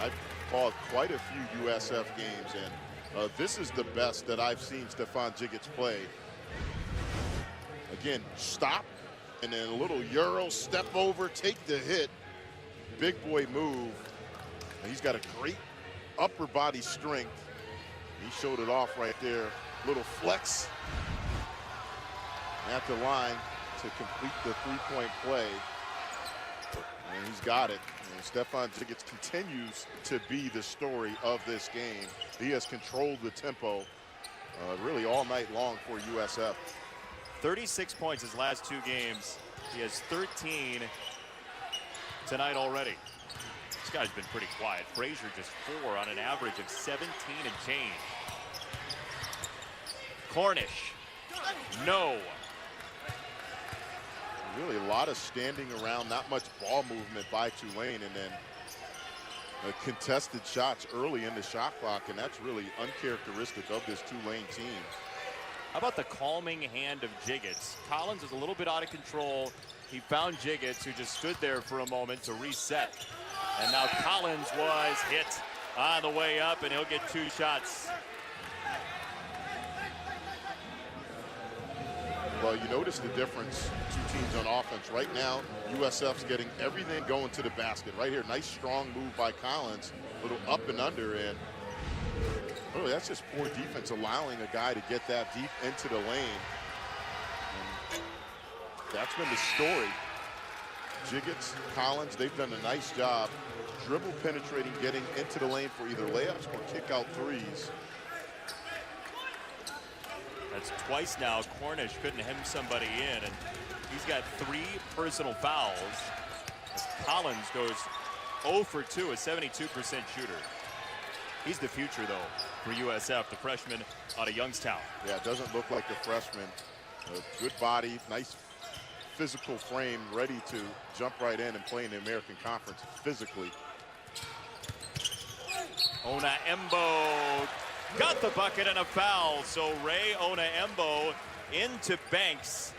I've called quite a few USF games, and this is the best that I've seen Stephon Jiggets play. Again, stop, and then a little Euro, step over, take the hit. Big boy move. And he's got a great upper body strength. He showed it off right there. Little flex at the line to complete the three-point play. And he's got it. And Stephon Jiggets continues to be the story of this game. He has controlled the tempo really all night long for USF. 36 points his last two games. He has 13 tonight already. This guy's been pretty quiet. Frazier just 4 on an average of 17 and change. Cornish, no. Really a lot of standing around, not much ball movement by Tulane, and then contested shots early in the shot clock, and that's really uncharacteristic of this Tulane team. How about the calming hand of Jiggets? Collins is a little bit out of control. He found Jiggets, who just stood there for a moment to reset. And now Collins was hit on the way up, and he'll get 2 shots. Well, you notice the difference, two teams on offense. Right now, USF's getting everything going to the basket. Right here, nice strong move by Collins, a little up and under, and really that's just poor defense, allowing a guy to get that deep into the lane. And that's been the story. Jiggets, Collins, they've done a nice job dribble penetrating, getting into the lane for either layups or kick out threes. That's twice now. Cornish couldn't hem somebody in, and he's got 3 personal fouls. As Collins goes 0 for 2, a 72% shooter. He's the future, though, for USF, the freshman out of Youngstown. Yeah, it doesn't look like the freshman. A good body, nice physical frame, ready to jump right in and play in the American Conference physically. Ona Embo got the bucket and a foul. So Ray Ona Embo into Banks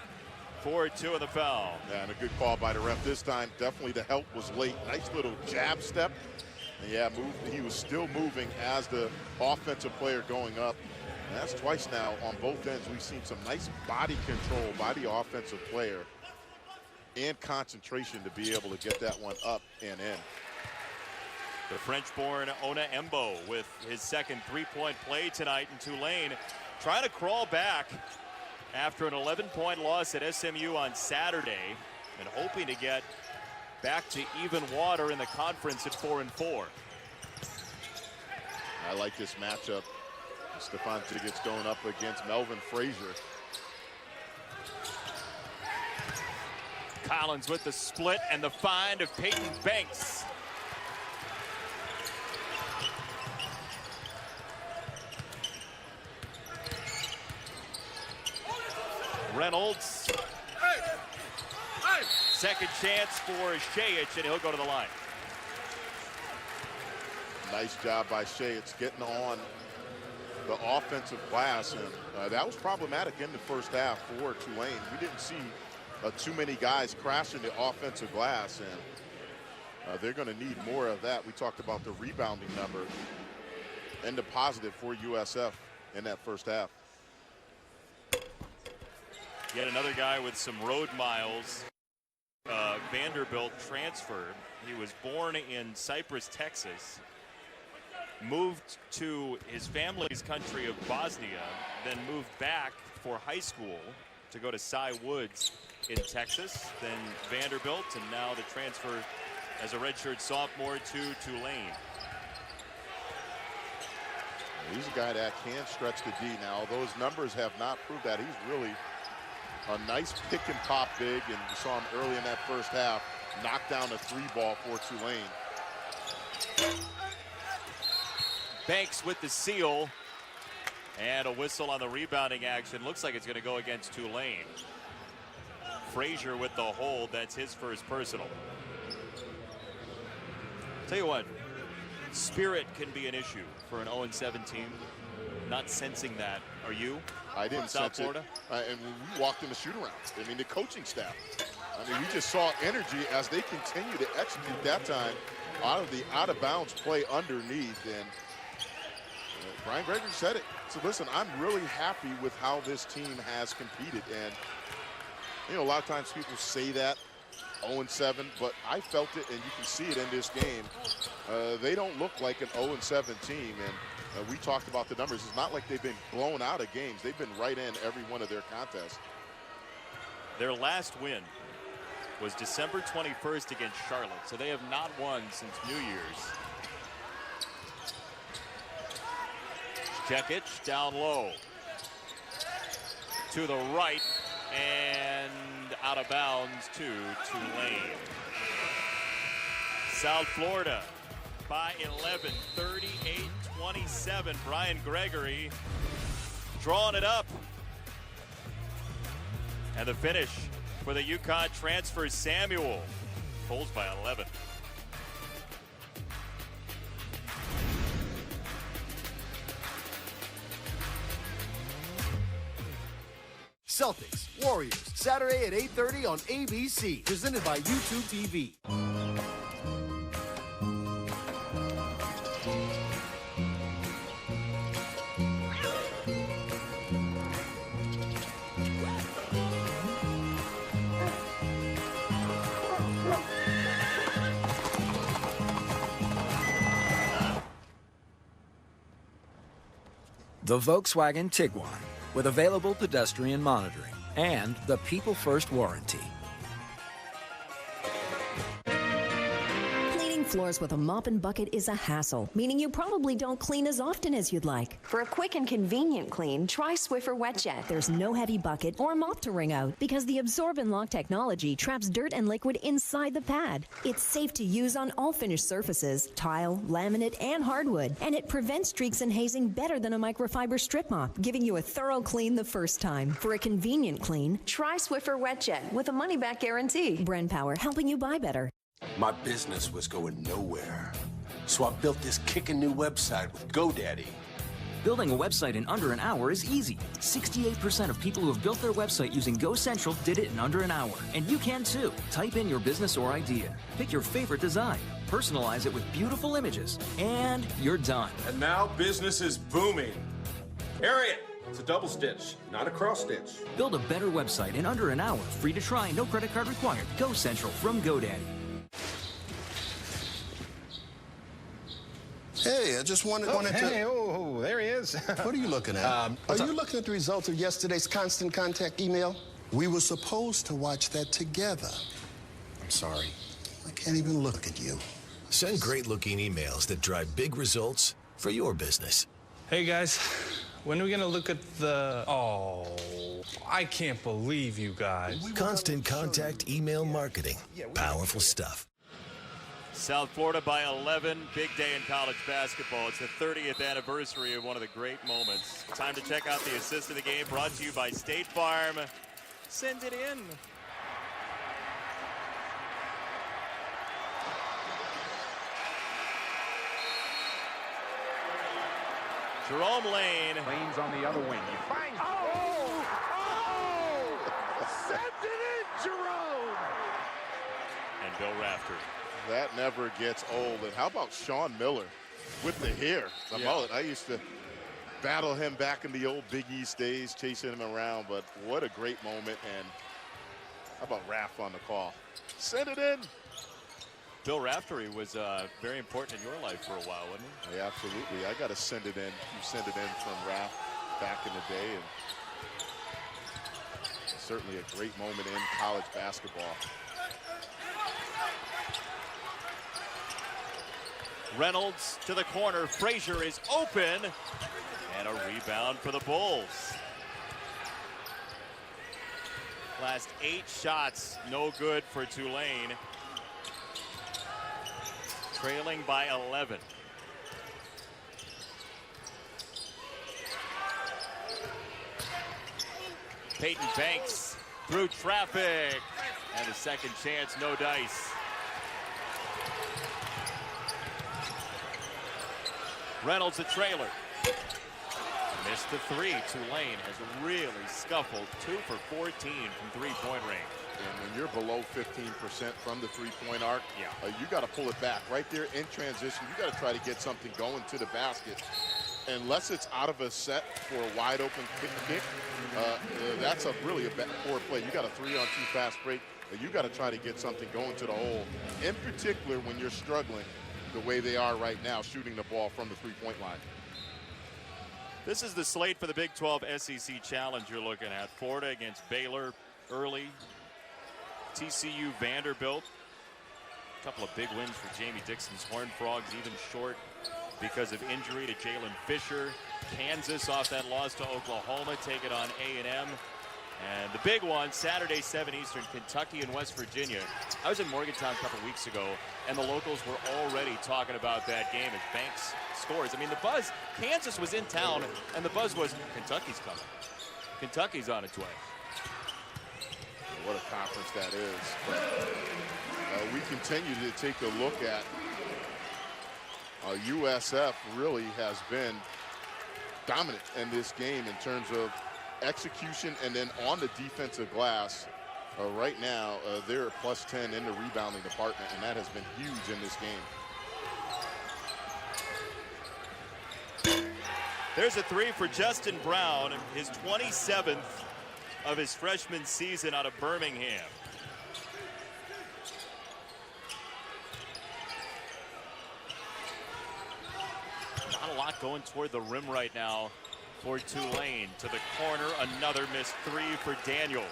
for 2 of the foul. Yeah, and a good call by the ref this time. Definitely the help was late. Nice little jab step. And yeah, he was still moving as the offensive player going up. And that's twice now on both ends. We've seen some nice body control by the offensive player and concentration to be able to get that one up and in. The French-born Ona Embo with his second three-point play tonight in Tulane, trying to crawl back after an 11-point loss at SMU on Saturday and hoping to get back to even water in the conference at 4-4. I like this matchup. Stephon Jiggets going up against Melvin Frazier. Collins with the split and the find of Peyton Banks. Reynolds. Second chance for Shayich, and he'll go to the line. Nice job by Shayich getting on the offensive glass, and that was problematic in the first half for Tulane. We didn't see too many guys crashing the offensive glass, and they're going to need more of that. We talked about the rebounding number and the positive for USF in that first half. Yet another guy with some road miles. Vanderbilt transferred. He was born in Cypress, Texas. Moved to his family's country of Bosnia, then moved back for high school to go to Cy Woods in Texas, then Vanderbilt, and now the transfer as a redshirt sophomore to Tulane. He's a guy that can stretch the D now. Those numbers have not proved that. He's really a nice pick and pop big, and we saw him early in that first half knock down a 3-ball for Tulane. Banks with the seal, and a whistle on the rebounding action. Looks like it's going to go against Tulane. Frazier with the hold. That's his first personal. Tell you what, spirit can be an issue for an 0-7 team. Not sensing that. Are you? I didn't South sense Florida? It. And when we walked in the shoot-around, I mean, the coaching staff. I mean, we just saw energy as they continue to execute that time out of the out-of-bounds play underneath. And Brian Gregory said it. So listen, I'm really happy with how this team has competed. And, you know, a lot of times people say that, 0-7, but I felt it, and you can see it in this game. They don't look like an 0-7 team, and we talked about the numbers. It's not like they've been blown out of games. They've been right in every one of their contests. Their last win was December 21st against Charlotte, so they have not won since New Year's. Jekic down low to the right and out of bounds to Tulane. South Florida by 11, 38-27. Brian Gregory drawing it up. And the finish for the UConn transfer, Samuel, pulls by 11. Celtics, Warriors, Saturday at 8:30 on ABC, presented by YouTube TV. The Volkswagen Tiguan, with available pedestrian monitoring and the People First warranty. Cleaning floors with a mop and bucket is a hassle, meaning you probably don't clean as often as you'd like. For a quick and convenient clean, try Swiffer WetJet. There's no heavy bucket or mop to wring out because the Absorb and Lock technology traps dirt and liquid inside the pad. It's safe to use on all finished surfaces, tile, laminate, and hardwood, and it prevents streaks and hazing better than a microfiber strip mop, giving you a thorough clean the first time. For a convenient clean, try Swiffer WetJet with a money-back guarantee. Bren Power, helping you buy better. My business was going nowhere, so I built this kicking new website with GoDaddy. Building a website in under an hour is easy. 68% of people who have built their website using GoCentral did it in under an hour. And you can too. Type in your business or idea. Pick your favorite design. Personalize it with beautiful images. And you're done. And now business is booming. Harriet, it's a double stitch, not a cross stitch. Build a better website in under an hour. Free to try, no credit card required. GoCentral from GoDaddy. Hey, I just wanted to... Hey, there he is. What are you looking at? Are you looking at the results of yesterday's Constant Contact email? We were supposed to watch that together. I'm sorry. I can't even look at you. Send great-looking emails that drive big results for your business. Hey, guys. When are we going to look at the... Oh, I can't believe you guys. Constant Contact email marketing. Powerful stuff. South Florida by 11. Big day in college basketball. It's the 30th anniversary of one of the great moments. Time to check out the assist of the game, brought to you by State Farm. Send it in. Jerome Lane. Lane's on the other wing. He finds. Send it in, Jerome. And Bill Rafter. That never gets old. And how about Sean Miller with the hair, the mullet? I used to battle him back in the old Big East days, chasing him around. But what a great moment. And how about Raff on the call? Send it in. Bill Raftery was very important in your life for a while, wasn't he? Yeah, absolutely. I got to send it in. You send it in from Raff back in the day. And certainly a great moment in college basketball. Reynolds to the corner. Frazier is open. And a rebound for the Bulls. Last 8 shots, no good for Tulane. Trailing by 11. Peyton Banks through traffic. And a second chance, no dice. Reynolds a trailer. Missed the 3. Tulane has really scuffled 2 for 14 from 3-point range. And when you're below 15% from the three-point arc, you got to pull it back. Right there in transition, you got to try to get something going to the basket. Unless it's out of a set for a wide-open kick, that's really a poor play. You got a 3-on-2 fast break. You got to try to get something going to the hole. In particular, when you're struggling the way they are right now, shooting the ball from the three-point line. This is the slate for the Big 12 SEC Challenge you're looking at. Florida against Baylor early. TCU Vanderbilt. A couple of big wins for Jamie Dixon's Horned Frogs, even short because of injury to Jalen Fisher. Kansas off that loss to Oklahoma, take it on A&M. And the big one, Saturday, 7 Eastern, Kentucky and West Virginia. I was in Morgantown a couple weeks ago, and the locals were already talking about that game as Banks scores. I mean, the buzz, Kansas was in town, and the buzz was, Kentucky's coming. Kentucky's on its way. What a conference that is. But we continue to take a look at USF really has been dominant in this game in terms of execution and then on the defensive glass. Right now, they're plus 10 in the rebounding department, and that has been huge in this game. There's a 3 for Justin Brown, his 27th of his freshman season out of Birmingham. Not a lot going toward the rim right now for Tulane. To the corner, another missed 3 for Daniels.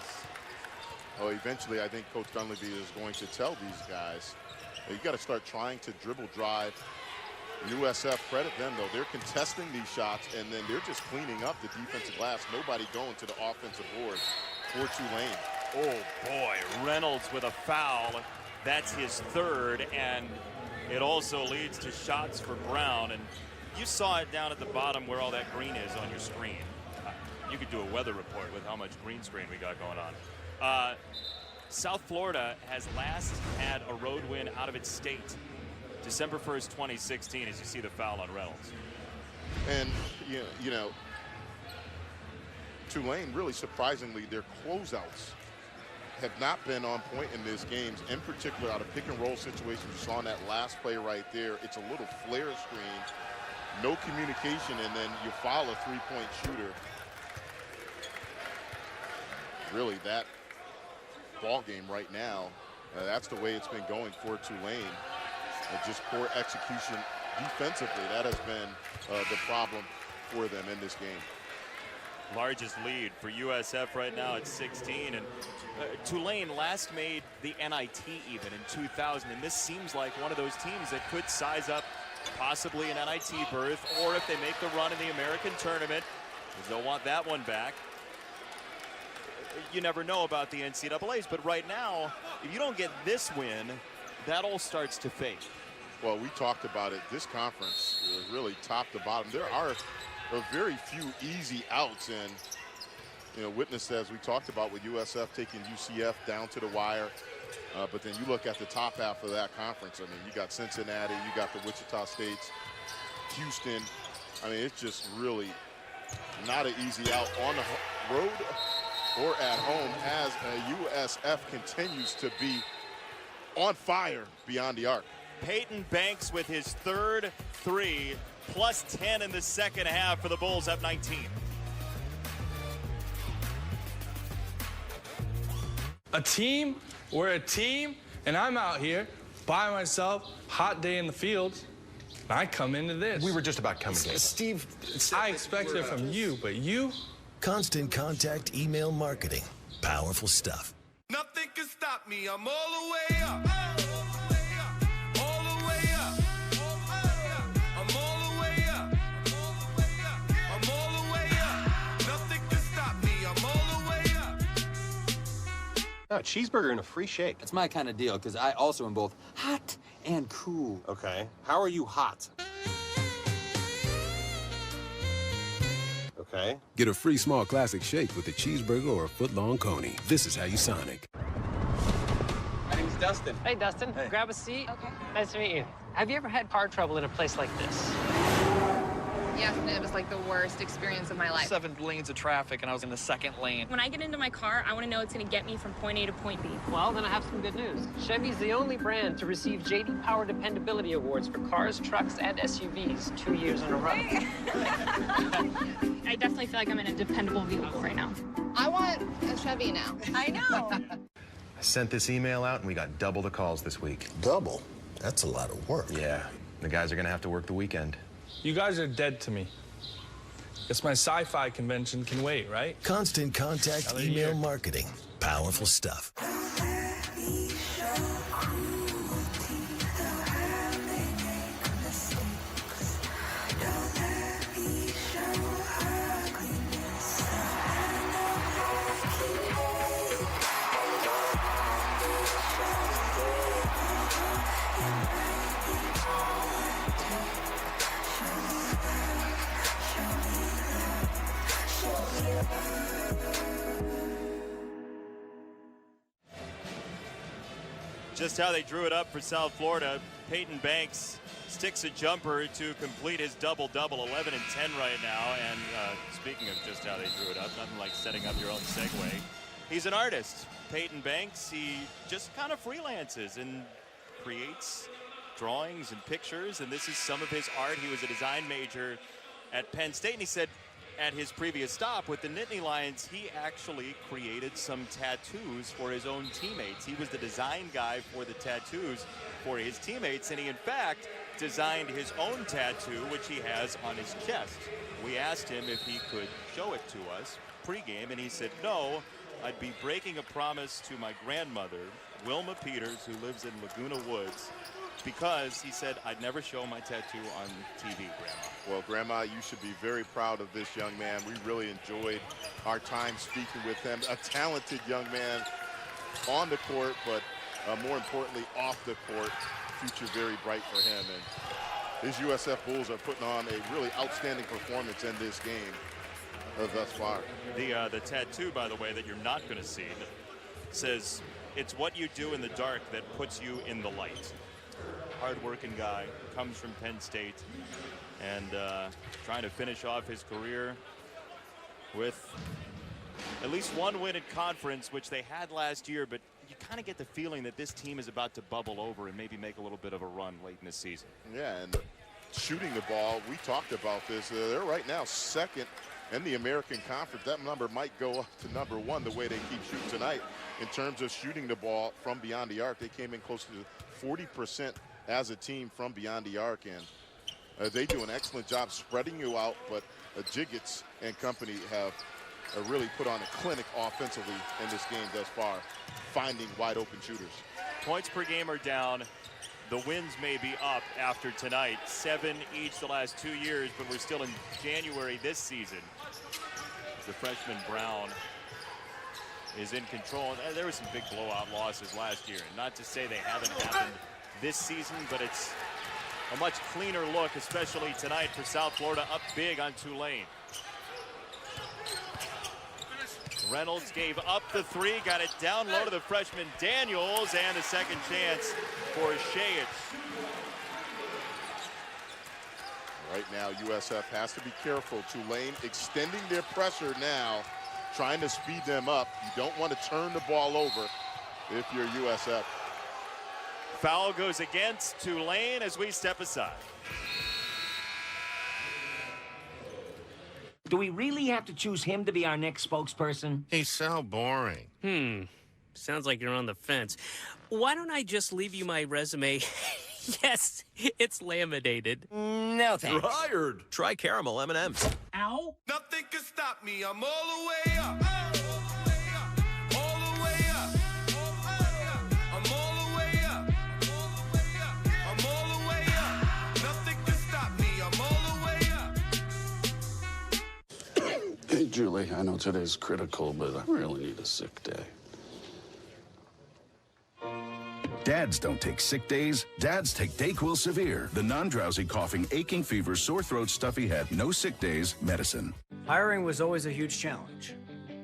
Oh, eventually I think Coach Dunleavy is going to tell these guys, you got to start trying to dribble drive. USF, credit them though, they're contesting these shots and then they're just cleaning up the defensive glass. Nobody going to the offensive board for Tulane. Oh boy, Reynolds with a foul. That's his 3rd, and it also leads to shots for Brown. And you saw it down at the bottom where all that green is on your screen. You could do a weather report with how much green screen we got going on. South Florida has last had a road win out of its state December 1st, 2016, as you see the foul on Reynolds. And, you know, Tulane, really surprisingly, their closeouts have not been on point in this game, in particular out of pick and roll situations. You saw in that last play right there, it's a little flare screen, no communication, and then you foul a three-point shooter. Really, that ball game right now, that's the way it's been going for Tulane. Just poor execution defensively. That has been the problem for them in this game. Largest lead for USF right now at 16. And Tulane last made the NIT even in 2000. And this seems like one of those teams that could size up possibly an NIT berth, or if they make the run in the American tournament, because they'll want that one back. You never know about the NCAAs, but right now, if you don't get this win, that all starts to fade. Well, we talked about it. This conference is really top to bottom. There are very few easy outs, and you know, witness as we talked about with USF taking UCF down to the wire. But then you look at the top half of that conference. I mean, you got Cincinnati, you got the Wichita States, Houston, I mean, it's just really not an easy out on the road or at home as USF continues to be on fire beyond the arc. Peyton Banks with his third three, plus 10 in the second half for the Bulls, up 19. We're a team, and I'm out here by myself, hot day in the fields, and I come into this. We were just about coming to Steve, I expected it from you, but you? Constant Contact email marketing. Powerful stuff. Nothing can stop me. I'm all the way up. All the way up. I'm all the way up. I'm all the way up. Nothing can stop me. I'm all the way up. A cheeseburger and a free shake. It's my kind of deal, because I also am both hot and cool. Okay. How are you hot? Okay. Get a free small classic shake with a cheeseburger or a foot-long coney. This is how you Sonic. My name's Dustin. Hey, Dustin. Hey. Grab a seat. Okay. Nice to meet you. Have you ever had car trouble in a place like this? Yes, and it was like the worst experience of my life. 7 lanes of traffic, and I was in the second lane. When I get into my car, I want to know it's going to get me from point A to point B. Well, then I have some good news. Chevy's the only brand to receive J.D. Power Dependability Awards for cars, trucks, and SUVs 2 years in a row. I definitely feel like I'm in a dependable vehicle right now. I want a Chevy now. I know. I sent this email out, and we got double the calls this week. Double? That's a lot of work. Yeah. The guys are going to have to work the weekend. You guys are dead to me. Guess my sci-fi convention can wait, right? Constant Contact email marketing. Powerful stuff. Just how they drew it up for South Florida. Peyton Banks sticks a jumper to complete his double-double, 11 and 10 right now. And speaking of just how they drew it up, nothing like setting up your own segue. He's an artist, Peyton Banks. He just kind of freelances and creates drawings and pictures, and this is some of his art. He was a design major at Penn State, and he said at his previous stop with the Nittany Lions, he actually created some tattoos for his own teammates. He was the design guy for the tattoos for his teammates, and he in fact designed his own tattoo, which he has on his chest. We asked him if he could show it to us pregame, and he said no. I'd be breaking a promise to my grandmother, Wilma Peters, who lives in Laguna Woods, because he said I'd never show my tattoo on TV, Grandma. Well, Grandma, you should be very proud of this young man. We really enjoyed our time speaking with him. A talented young man on the court, but more importantly, off the court. Future very bright for him. And his USF Bulls are putting on a really outstanding performance in this game thus far. The tattoo, by the way, that you're not going to see says, "It's what you do in the dark that puts you in the light." Hard-working guy, comes from Penn State, and trying to finish off his career with at least one win in conference, which they had last year, but you kind of get the feeling that this team is about to bubble over and maybe make a little bit of a run late in the season. Yeah, and shooting the ball, we talked about this. They're right now second in the American Conference. That number might go up to #1 the way they keep shooting tonight in terms of shooting the ball from beyond the arc. They came in close to 40% as a team from beyond the arc, and they do an excellent job spreading you out, but Jiggets and company have really put on a clinic offensively in this game thus far, finding wide open shooters. Points per game are down. The wins may be up after tonight. 7 each the last 2 years, but we're still in January this season. The freshman Brown is in control. There were some big blowout losses last year, and not to say they haven't happened this season, but it's a much cleaner look, especially tonight for South Florida, up big on Tulane. Reynolds gave up the three, got it down low to the freshman Daniels, and the second chance for Shayich. Right now, USF has to be careful. Tulane extending their pressure now, trying to speed them up. You don't want to turn the ball over if you're USF. Foul goes against Tulane as we step aside. Do we really have to choose him to be our next spokesperson? He's so boring. Sounds like you're on the fence. Why don't I just leave you my resume? Yes, it's laminated. No thanks. You're hired. Try caramel M&Ms. Ow. Nothing can stop me. I'm all the way up. All the way up. I'm all the way up. I'm all the way up. Nothing can stop me. I'm all the way up. Hey, Julie, I know today's critical, but I really need a sick day. Dads don't take sick days. Dads take Dayquil Severe, the non-drowsy, coughing, aching fever, sore throat, stuffy head, no sick days medicine. Hiring was always a huge challenge.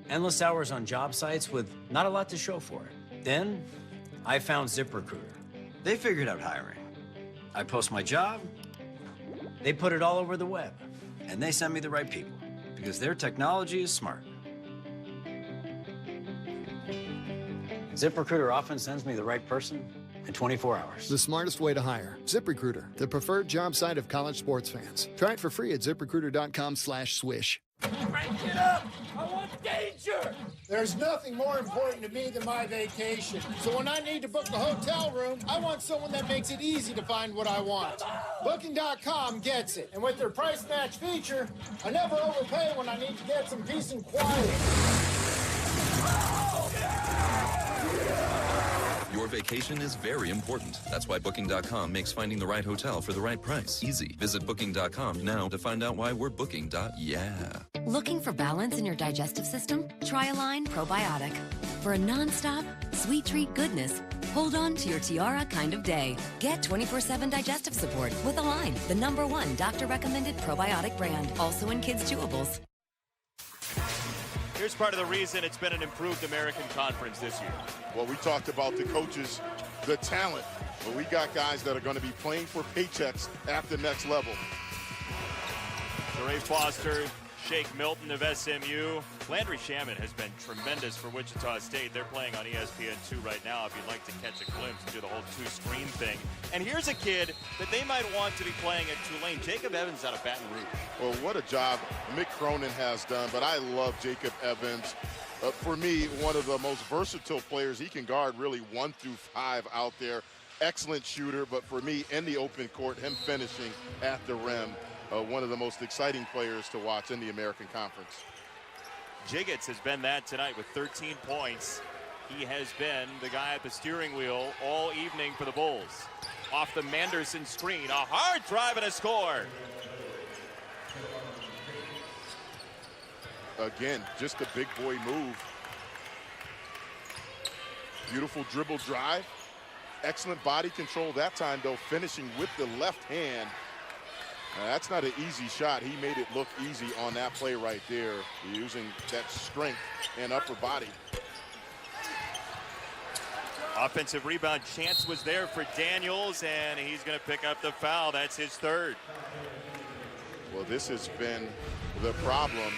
Endless hours on job sites with not a lot to show for it. Then, I found ZipRecruiter. They figured out hiring. I post my job, they put it all over the web, and they send me the right people, because their technology is smart. ZipRecruiter often sends me the right person in 24 hours. The smartest way to hire. ZipRecruiter, the preferred job site of college sports fans. Try it for free at ZipRecruiter.com/swish. Crank it up! I want danger! There's nothing more important to me than my vacation. So when I need to book a hotel room, I want someone that makes it easy to find what I want. Booking.com gets it. And with their price match feature, I never overpay when I need to get some peace and quiet. Your vacation is very important. That's why Booking.com makes finding the right hotel for the right price easy. Visit Booking.com now to find out why we're booking. Yeah. Looking for balance in your digestive system? Try Align Probiotic. For a non-stop, sweet treat goodness, hold on to your Tiara kind of day. Get 24/7 digestive support with Align, the #1 doctor-recommended probiotic brand. Also in kids' chewables. Here's part of the reason it's been an improved American Conference this year. Well, we talked about the coaches, the talent, but we got guys that are going to be playing for paychecks at the next level. Ray Foster, Shake Milton of SMU. Landry Shaman has been tremendous for Wichita State. They're playing on ESPN2 right now if you'd like to catch a glimpse and do the whole two-screen thing. And here's a kid that they might want to be playing at Tulane, Jacob Evans out of Baton Rouge. Well, what a job Mick Cronin has done, but I love Jacob Evans. For me, one of the most versatile players. He can guard really 1 through 5 out there. Excellent shooter, but for me, in the open court, him finishing at the rim, one of the most exciting players to watch in the American Conference. Jiggets has been that tonight with 13 points. He has been the guy at the steering wheel all evening for the Bulls. Off the Manderson screen, a hard drive and a score. Again, just a big boy move. Beautiful dribble drive. Excellent body control that time, though, finishing with the left hand. That's not an easy shot. He made it look easy on that play right there, using that strength and upper body. Offensive rebound chance was there for Daniels, and he's going to pick up the foul. That's his third. Well, this has been the problem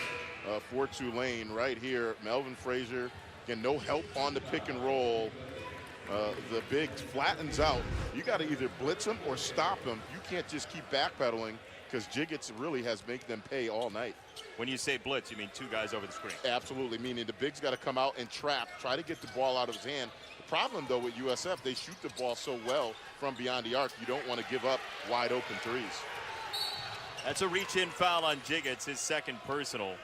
for Tulane right here. Melvin Frazier, again, no help on the pick and roll. The big flattens out. You got to either blitz him or stop him. You can't just keep backpedaling, because Jiggets really has made them pay all night. When you say blitz, you mean 2 guys over the screen? Absolutely, meaning the big's got to come out and trap, try to get the ball out of his hand. The problem, though, with USF, they shoot the ball so well from beyond the arc, you don't want to give up wide open threes. That's a reach-in foul on Jiggets, his second personal.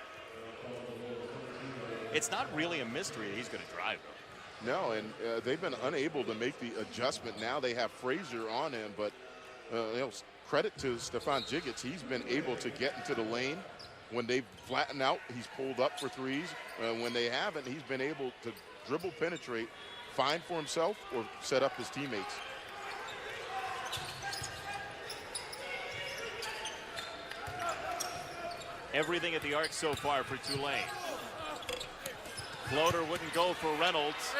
It's not really a mystery that he's going to drive, though. No, and they've been unable to make the adjustment. Now they have Frazier on him, but credit to Stephon Jiggets. He's been able to get into the lane. When they flatten out, he's pulled up for threes. When they haven't, he's been able to dribble, penetrate, find for himself, or set up his teammates. Everything at the arc so far for Tulane. Floater wouldn't go for Reynolds.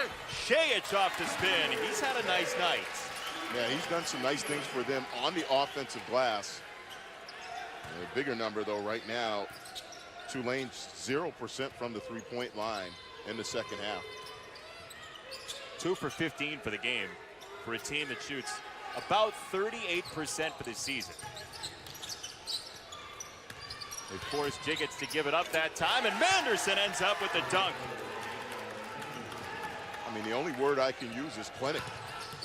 Shayich off to spin. He's had a nice night. Yeah, he's done some nice things for them on the offensive glass. A bigger number, though, right now. Tulane's 0% from the three-point line in the second half. 2 for 15 for the game for a team that shoots about 38% for the season. They force Jiggets to give it up that time, and Manderson ends up with the dunk. I mean, the only word I can use is clinic.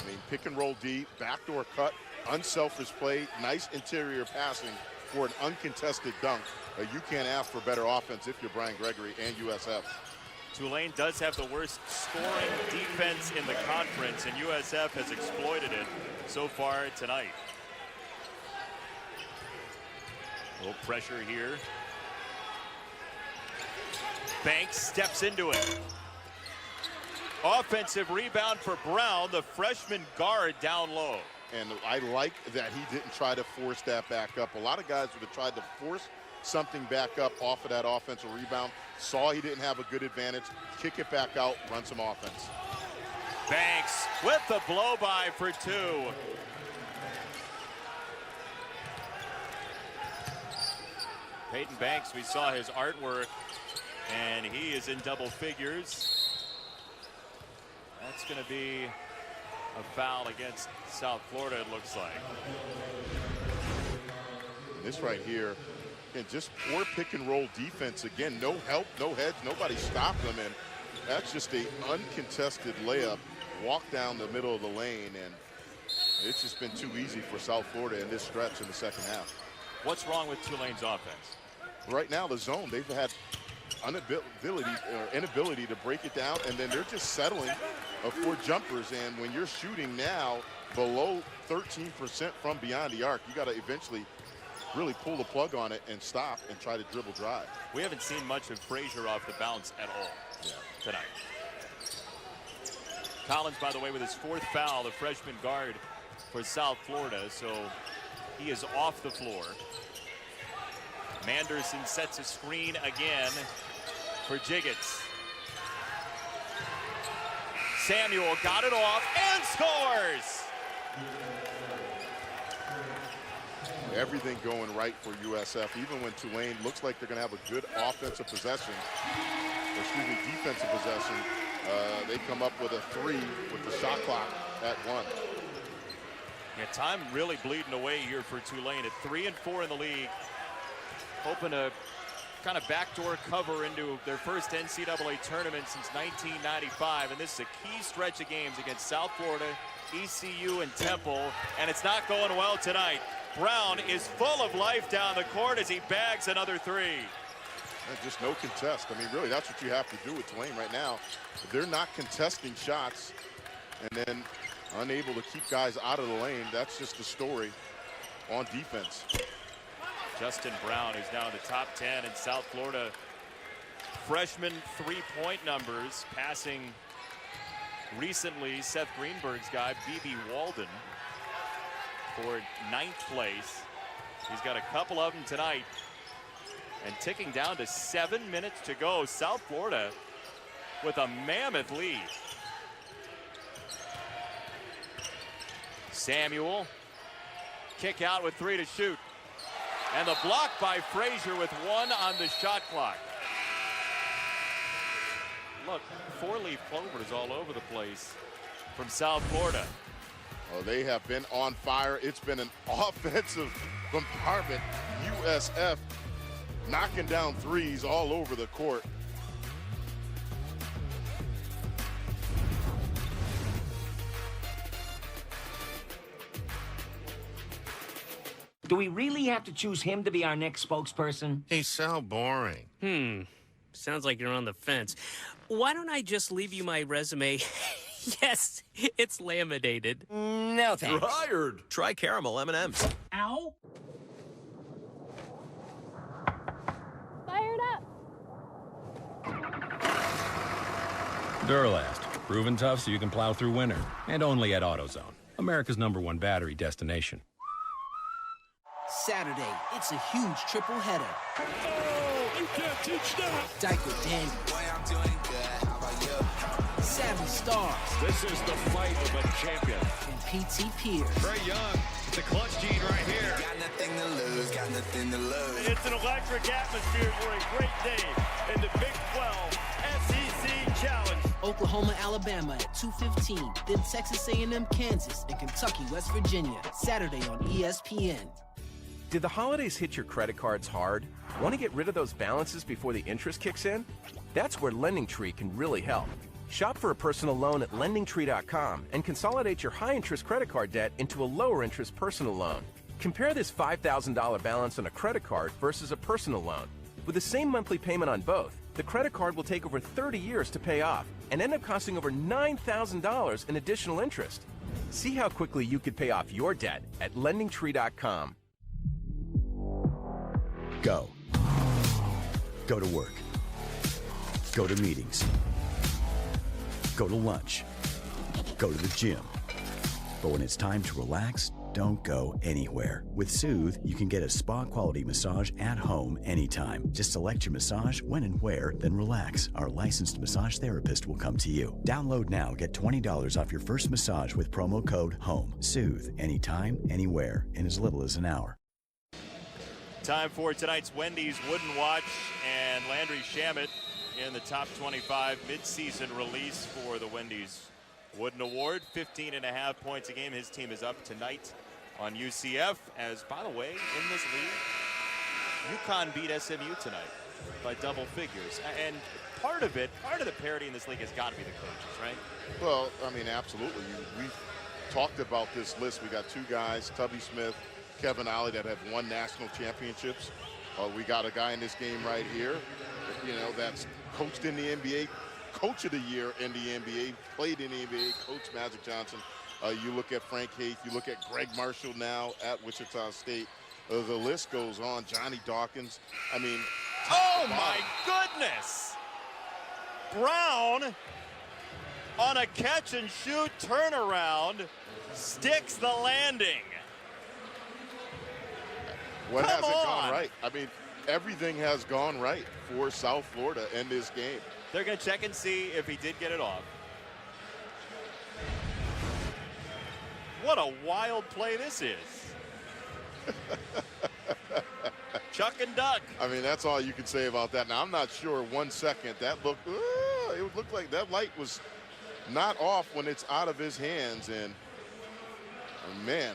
I mean, pick and roll D, backdoor cut, unselfish play, nice interior passing for an uncontested dunk. You can't ask for better offense if you're Brian Gregory and USF. Tulane does have the worst scoring defense in the conference, and USF has exploited it so far tonight. A little pressure here. Banks steps into it. Offensive rebound for Brown, the freshman guard down low. And I like that he didn't try to force that back up. A lot of guys would have tried to force something back up off of that offensive rebound. Saw he didn't have a good advantage, kick it back out, run some offense. Banks with the blow-by for 2. Peyton Banks, we saw his artwork, and he is in double figures. That's going to be a foul against South Florida, it looks like. This right here, again, just poor pick and roll defense. Again, no help, no heads, nobody stopped them. And that's just a uncontested layup, walk down the middle of the lane. And it's just been too easy for South Florida in this stretch in the second half. What's wrong with Tulane's offense? Right now, the zone, they've had inability to break it down, and then they're just settling for jumpers. And when you're shooting now below 13% from beyond the arc, you got to eventually really pull the plug on it and stop and try to dribble drive. We haven't seen much of Frazier off the bounce at all tonight. Collins, by the way, with his 4th foul, the freshman guard for South Florida, so he is off the floor. Manderson sets a screen again for Jiggets. Samuel got it off and scores! Everything going right for USF, even when Tulane looks like they're going to have a good offensive possession, or excuse me, defensive possession. They come up with a 3 with the shot clock at 1. Yeah, time really bleeding away here for Tulane at 3 and 4 in the league. Hoping to kind of backdoor cover into their first NCAA tournament since 1995. And this is a key stretch of games against South Florida, ECU, and Temple. And it's not going well tonight. Brown is full of life down the court as he bags another 3. And just no contest. I mean, really, that's what you have to do with Tulane right now. They're not contesting shots and then unable to keep guys out of the lane. That's just the story on defense. Justin Brown, who's now in the top 10 in South Florida. Freshman 3-point numbers, passing recently Seth Greenberg's guy, B.B. Walden, for 9th place. He's got a couple of them tonight. And ticking down to 7 minutes to go. South Florida with a mammoth lead. Samuel, kick out with 3 to shoot. And the block by Frazier with 1 on the shot clock. Look, 4-leaf clovers all over the place from South Florida. Well, they have been on fire. It's been an offensive bombardment. USF knocking down 3s all over the court. Do we really have to choose him to be our next spokesperson? He's so boring. Sounds like you're on the fence. Why don't I just leave you my resume? Yes, it's laminated. No thanks. Tired. Try caramel M&Ms. Ow. Fired up. Duralast. Proven tough so you can plow through winter. And only at AutoZone, America's #1 battery destination. Saturday, it's a huge triple header. Oh, you can't teach that. Dyke with Dandy. doing good. How about you? Savvy Stars. This is the fight of a champion. And PT Pierce. Trey Young, the clutch gene right here. Got nothing to lose, got nothing to lose. It's an electric atmosphere for a great day in the Big 12 SEC Challenge. Oklahoma, Alabama at 2:15. Then Texas A&M, Kansas, and Kentucky, West Virginia. Saturday on ESPN. Did the holidays hit your credit cards hard? Want to get rid of those balances before the interest kicks in? That's where LendingTree can really help. Shop for a personal loan at LendingTree.com and consolidate your high-interest credit card debt into a lower-interest personal loan. Compare this $5,000 balance on a credit card versus a personal loan. With the same monthly payment on both, the credit card will take over 30 years to pay off and end up costing over $9,000 in additional interest. See how quickly you could pay off your debt at LendingTree.com. Go. Go to work. Go to meetings. Go to lunch. Go to the gym. But when it's time to relax, don't go anywhere. With Soothe, you can get a spa-quality massage at home anytime. Just select your massage, when and where, then relax. Our licensed massage therapist will come to you. Download now. Get $20 off your first massage with promo code HOME. Soothe, anytime, anywhere, in as little as an hour. Time for tonight's Wendy's Wooden Watch, and Landry Shamet in the top 25 midseason release for the Wendy's Wooden Award. 15.5 points a game. His team is up tonight on UCF. As, by the way, in this league, UConn beat SMU tonight by double figures. And part of the parity in this league has got to be the coaches, right? Well, I mean, absolutely. We've talked about this list. We got two guys, Tubby Smith, Kevin Ollie, that have won national championships. We got a guy in this game right here, you know, that's coached in the NBA, coach of the year in the NBA, played in the NBA, Coach Magic Johnson. You look at Frank Haith, you look at Greg Marshall now at Wichita State. The list goes on. Johnny Dawkins. I mean, oh my goodness! Brown on a catch and shoot turnaround sticks the landing. What hasn't gone right? I mean, everything has gone right for South Florida in this game. They're going to check and see if he did get it off. What a wild play this is. Chuck and duck. I mean, that's all you can say about that. Now, I'm not sure 1 second. That looked, it looked like that light was not off when it's out of his hands. And, man.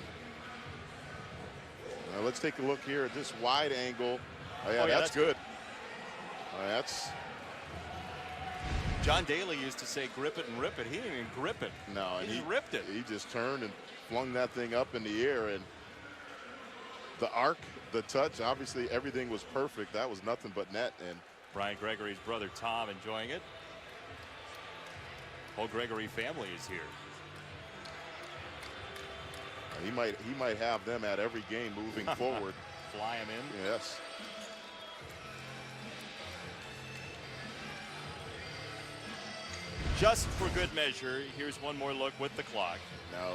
Let's take a look here at this wide angle. Oh, yeah, that's good. That's. John Daly used to say grip it and rip it. He didn't even grip it. No, and he ripped it. He just turned and flung that thing up in the air. And the arc, the touch, obviously everything was perfect. That was nothing but net. And Brian Gregory's brother Tom enjoying it. Whole Gregory family is here. He might have them at every game moving forward. Fly him in. Yes. Just for good measure, here's one more look with the clock. Now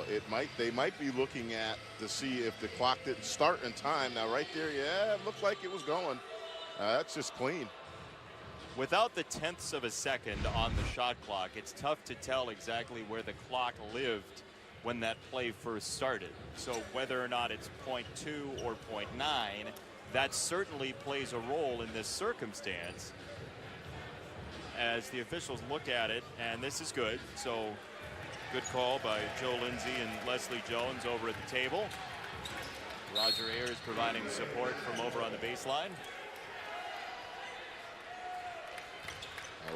they might be looking at to see if the clock didn't start in time. Now right there, yeah, it looked like it was going. That's just clean. Without the tenths of a second on the shot clock, it's tough to tell exactly where the clock lived when that play first started. So whether or not it's 0.2 or 0.9, that certainly plays a role in this circumstance as the officials look at it, and this is good. So good call by Joe Lindsay and Leslie Jones over at the table. Roger Ayers providing support from over on the baseline.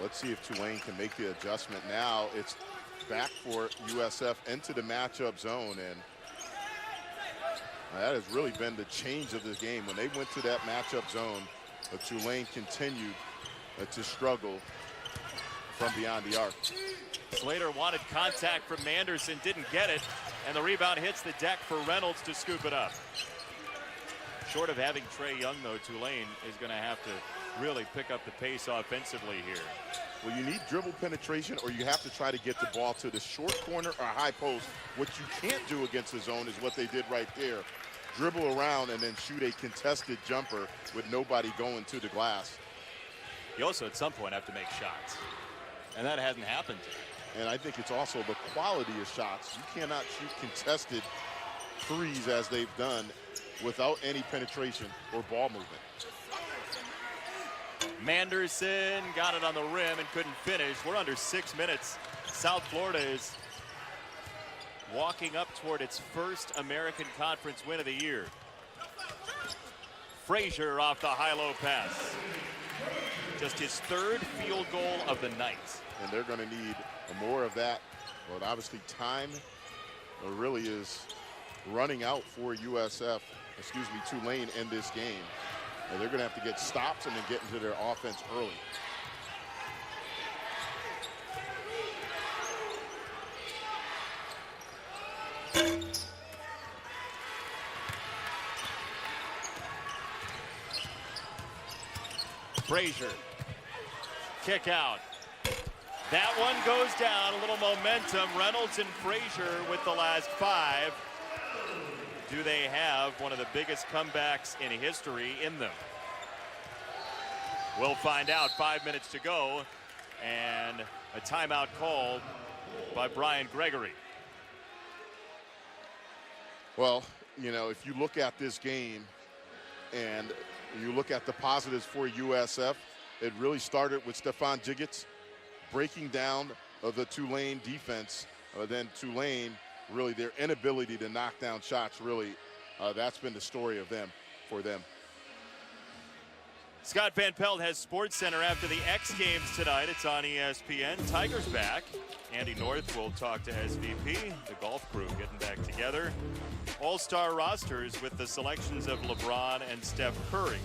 Let's see if Tulane can make the adjustment now. It's back for USF into the matchup zone, and that has really been the change of the game. When they went to that matchup zone, Tulane continued to struggle from beyond the arc. Slater wanted contact from Manderson, didn't get it, and the rebound hits the deck for Reynolds to scoop it up. Short of having Trey Young, though, Tulane is going to have to really pick up the pace offensively here. Well, you need dribble penetration, or you have to try to get the ball to the short corner or high post. What you can't do against the zone is what they did right there. Dribble around and then shoot a contested jumper with nobody going to the glass. you also at some point have to make shots. And that hasn't happened today. And I think it's also the quality of shots. You cannot shoot contested threes as they've done without any penetration or ball movement. Manderson got it on the rim and couldn't finish. We're under 6 minutes. South Florida is walking up toward its first American Conference win of the year. Frazier off the high-low pass. Just his third field goal of the night. And they're going to need more of that. But obviously time really is running out for Tulane in this game. And they're going to have to get stops and then get into their offense early. Frazier, kick out. That one goes down, a little momentum. Reynolds and Frazier with the last 5. Do they have one of the biggest comebacks in history in them? We'll find out. 5 minutes to go, and a timeout called by Brian Gregory. Well, you know, if you look at this game and you look at the positives for USF, it really started with Stephon Jiggets breaking down the Tulane defense. Then Tulane, really their inability to knock down shots, really, that's been the story of them, for them. Scott Van Pelt has SportsCenter after the X Games tonight. It's on ESPN. Tigers back. Andy North will talk to SVP. The golf crew getting back together. All-star rosters with the selections of LeBron and Steph Curry.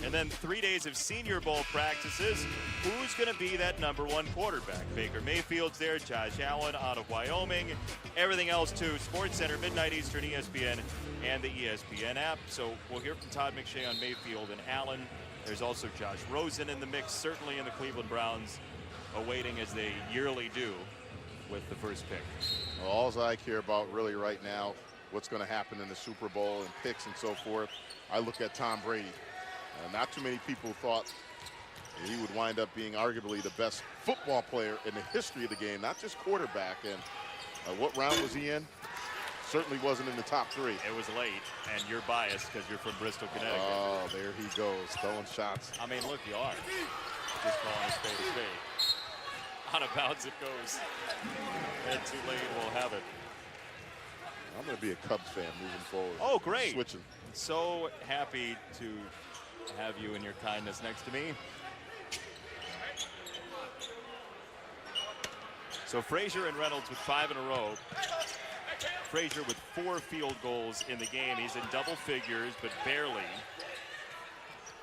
And then 3 days of Senior Bowl practices. Who's going to be that #1 quarterback? Baker Mayfield's there, Josh Allen out of Wyoming. Everything else too. SportsCenter, midnight Eastern, ESPN, and the ESPN app. So we'll hear from Todd McShay on Mayfield and Allen. There's also Josh Rosen in the mix, certainly in the Cleveland Browns, awaiting as they yearly do with the first pick. Well, all I care about really right now, what's going to happen in the Super Bowl and picks and so forth. I look at Tom Brady. Not too many people thought he would wind up being arguably the best football player in the history of the game, not just quarterback. And what round was he in? Certainly wasn't in the top 3. It was late, and you're biased because you're from Bristol, Connecticut. Oh, there he goes, throwing shots. I mean, look, you are. Just calling a spade a spade. Out of bounds it goes. And Tulane will have it. I'm going to be a Cubs fan moving forward. Oh, great. Switching. So happy to have you and your kindness next to me. So Frazier and Reynolds with 5 in a row. Frazier with 4 field goals in the game. He's in double figures, but barely.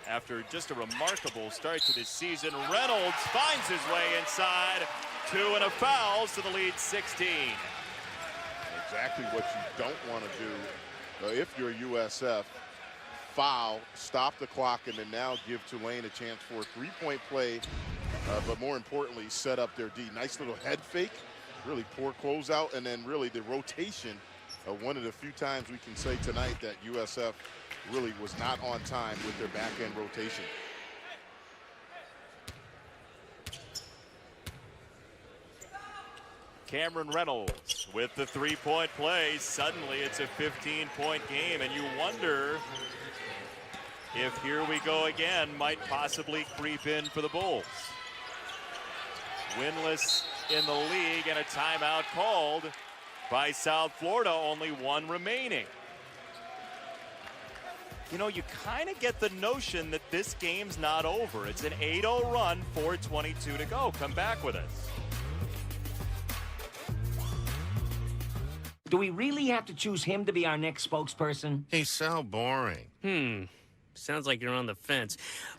After just a remarkable start to this season, Reynolds finds his way inside. 2 and a foul, so the lead 16. Exactly what you don't want to do if you're USF. Foul, stop the clock, and then now give Tulane a chance for a 3-point play, but more importantly, set up their D. Nice little head fake, really poor closeout, and then really the rotation. One of the few times we can say tonight that USF really was not on time with their back-end rotation. Cameron Reynolds with the 3-point play. Suddenly it's a 15-point game, and you wonder if here we go again might possibly creep in for the Bulls. Winless in the league, and a timeout called by South Florida, only 1 remaining. You know, you kind of get the notion that this game's not over. It's an 8-0 run, 4:22 to go. Come back with us. Do we really have to choose him to be our next spokesperson? He's so boring. Sounds like you're on the fence.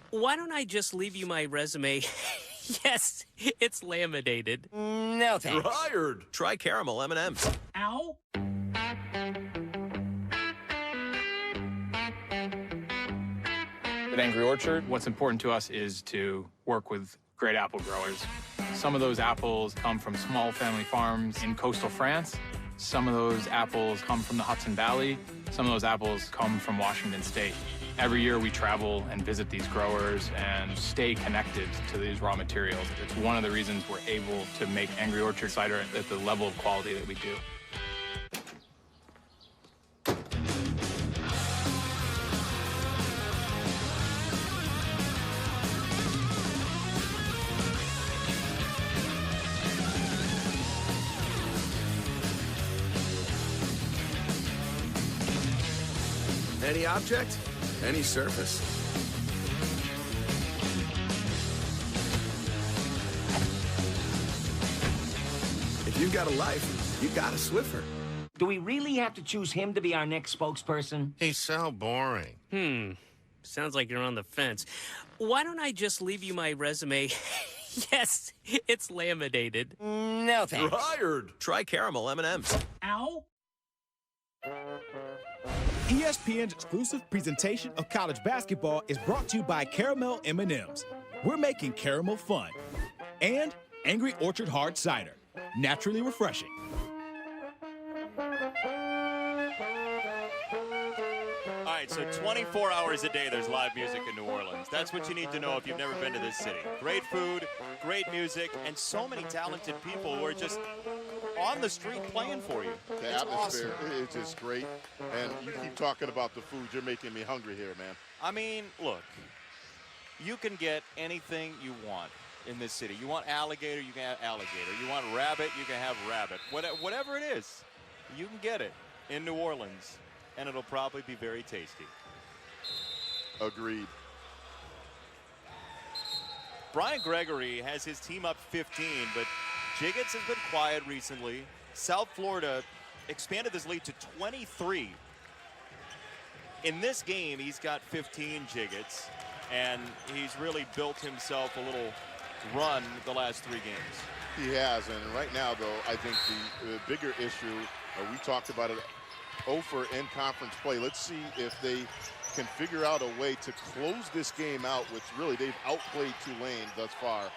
Why don't I just leave you my resume? Yes, it's laminated. No thanks. Tired. Try caramel M&Ms. Ow. At Angry Orchard, what's important to us is to work with great apple growers. Some of those apples come from small family farms in coastal France. Some of those apples come from the Hudson Valley. Some of those apples come from Washington State. Every year we travel and visit these growers and stay connected to these raw materials. It's one of the reasons we're able to make Angry Orchard cider at the level of quality that we do. Any object, any surface. If you've got a life, you got a Swiffer. Do we really have to choose him to be our next spokesperson? He's so boring. Sounds like you're on the fence. Why don't I just leave you my resume? Yes, it's laminated. No thanks. Hired. Try caramel M&Ms. Ow. ESPN's exclusive presentation of college basketball is brought to you by Caramel M&Ms. We're making caramel fun. And Angry Orchard Hard Cider, naturally refreshing. All right, so 24 hours a day there's live music in New Orleans. That's what you need to know if you've never been to this city. Great food, great music, and so many talented people who are just on the street playing for you. The it's atmosphere awesome. is just great. And you keep talking about the food. You're making me hungry here, man. I mean, look, you can get anything you want in this city. You want alligator, you can have alligator. You want rabbit, you can have rabbit. Whatever it is, you can get it in New Orleans, and it'll probably be very tasty. Agreed. Brian Gregory has his team up 15, but Jiggets has been quiet recently. South Florida expanded this lead to 23. In this game, he's got 15 Jiggets, and he's really built himself a little run the last 3 games. He has, and right now, though, I think the bigger issue, we talked about it, Ofer in conference play. Let's see if they can figure out a way to close this game out, which really they've outplayed Tulane thus far.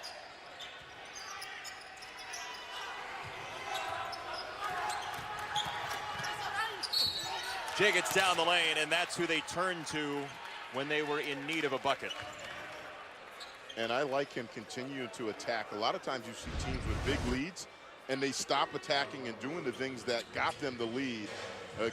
Jiggets down the lane, and that's who they turned to when they were in need of a bucket. And I like him continuing to attack. A lot of times you see teams with big leads, and they stop attacking and doing the things that got them the lead.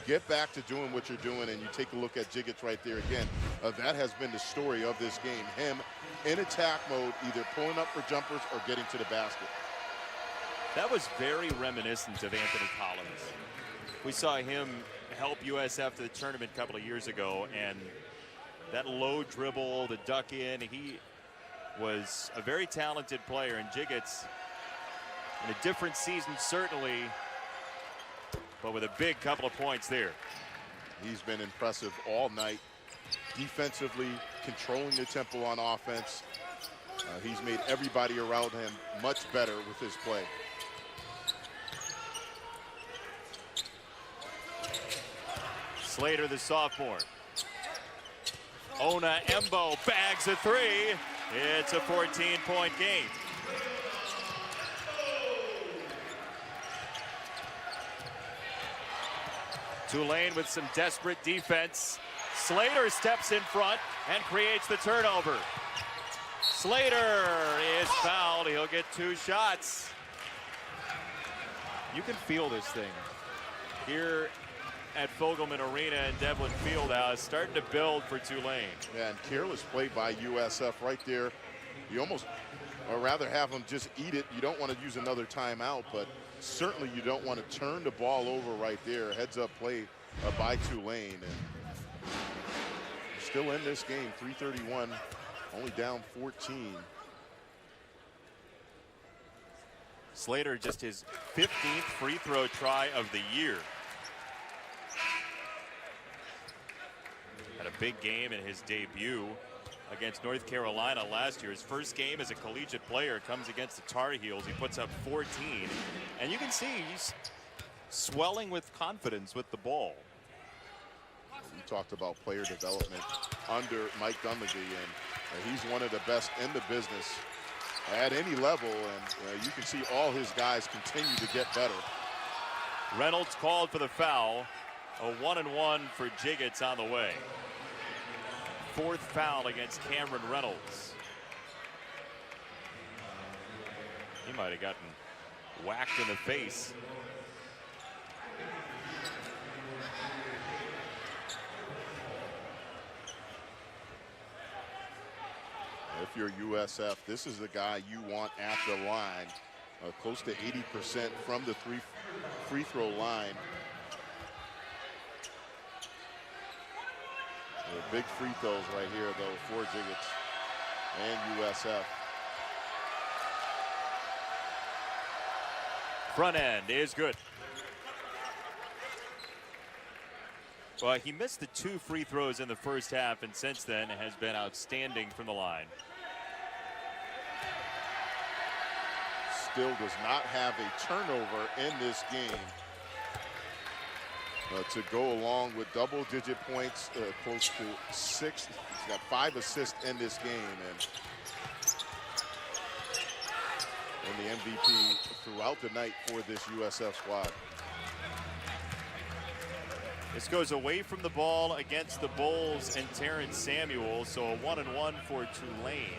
Get back to doing what you're doing, and you take a look at Jiggets right there again. That has been the story of this game. Him in attack mode, either pulling up for jumpers or getting to the basket. That was very reminiscent of Anthony Collins. We saw him help USF to the tournament a couple of years ago, and that low dribble, the duck in, he was a very talented player. And Jiggets, in a different season certainly, but with a big couple of points there. He's been impressive all night. Defensively, controlling the tempo on offense. He's made everybody around him much better with his play. Slater, the sophomore. Ona Embo bags a 3. It's a 14-point game. Tulane with some desperate defense. Slater steps in front and creates the turnover. Slater is fouled. He'll get 2 shots. You can feel this thing here at Fogelman Arena and Devlin Fieldhouse, starting to build for Tulane. Yeah, and careless play by USF right there. You almost, or rather have them just eat it. You don't want to use another timeout, but certainly you don't want to turn the ball over right there. Heads up play by Tulane. And still in this game, 3:31, only down 14. Slater just his 15th free throw try of the year. Had a big game in his debut against North Carolina last year. His first game as a collegiate player comes against the Tar Heels. He puts up 14, and you can see he's swelling with confidence with the ball. We talked about player development under Mike Dunleavy, and he's one of the best in the business at any level, and you can see all his guys continue to get better. Reynolds called for the foul. A 1-and-1 for Jiggets on the way. 4th foul against Cameron Reynolds. He might have gotten whacked in the face. If you're USF, this is the guy you want at the line. Close to 80% from the free throw line. Big free throws right here, though, for Jiggets and USF. Front end is good. Well, he missed the 2 free throws in the first half, and since then has been outstanding from the line. Still does not have a turnover in this game. To go along with double-digit points, close to 6. He's got 5 assists in this game, and the MVP throughout the night for this USF squad. This goes away from the ball against the Bulls and Terrence Samuel, so a 1-and-1 for Tulane.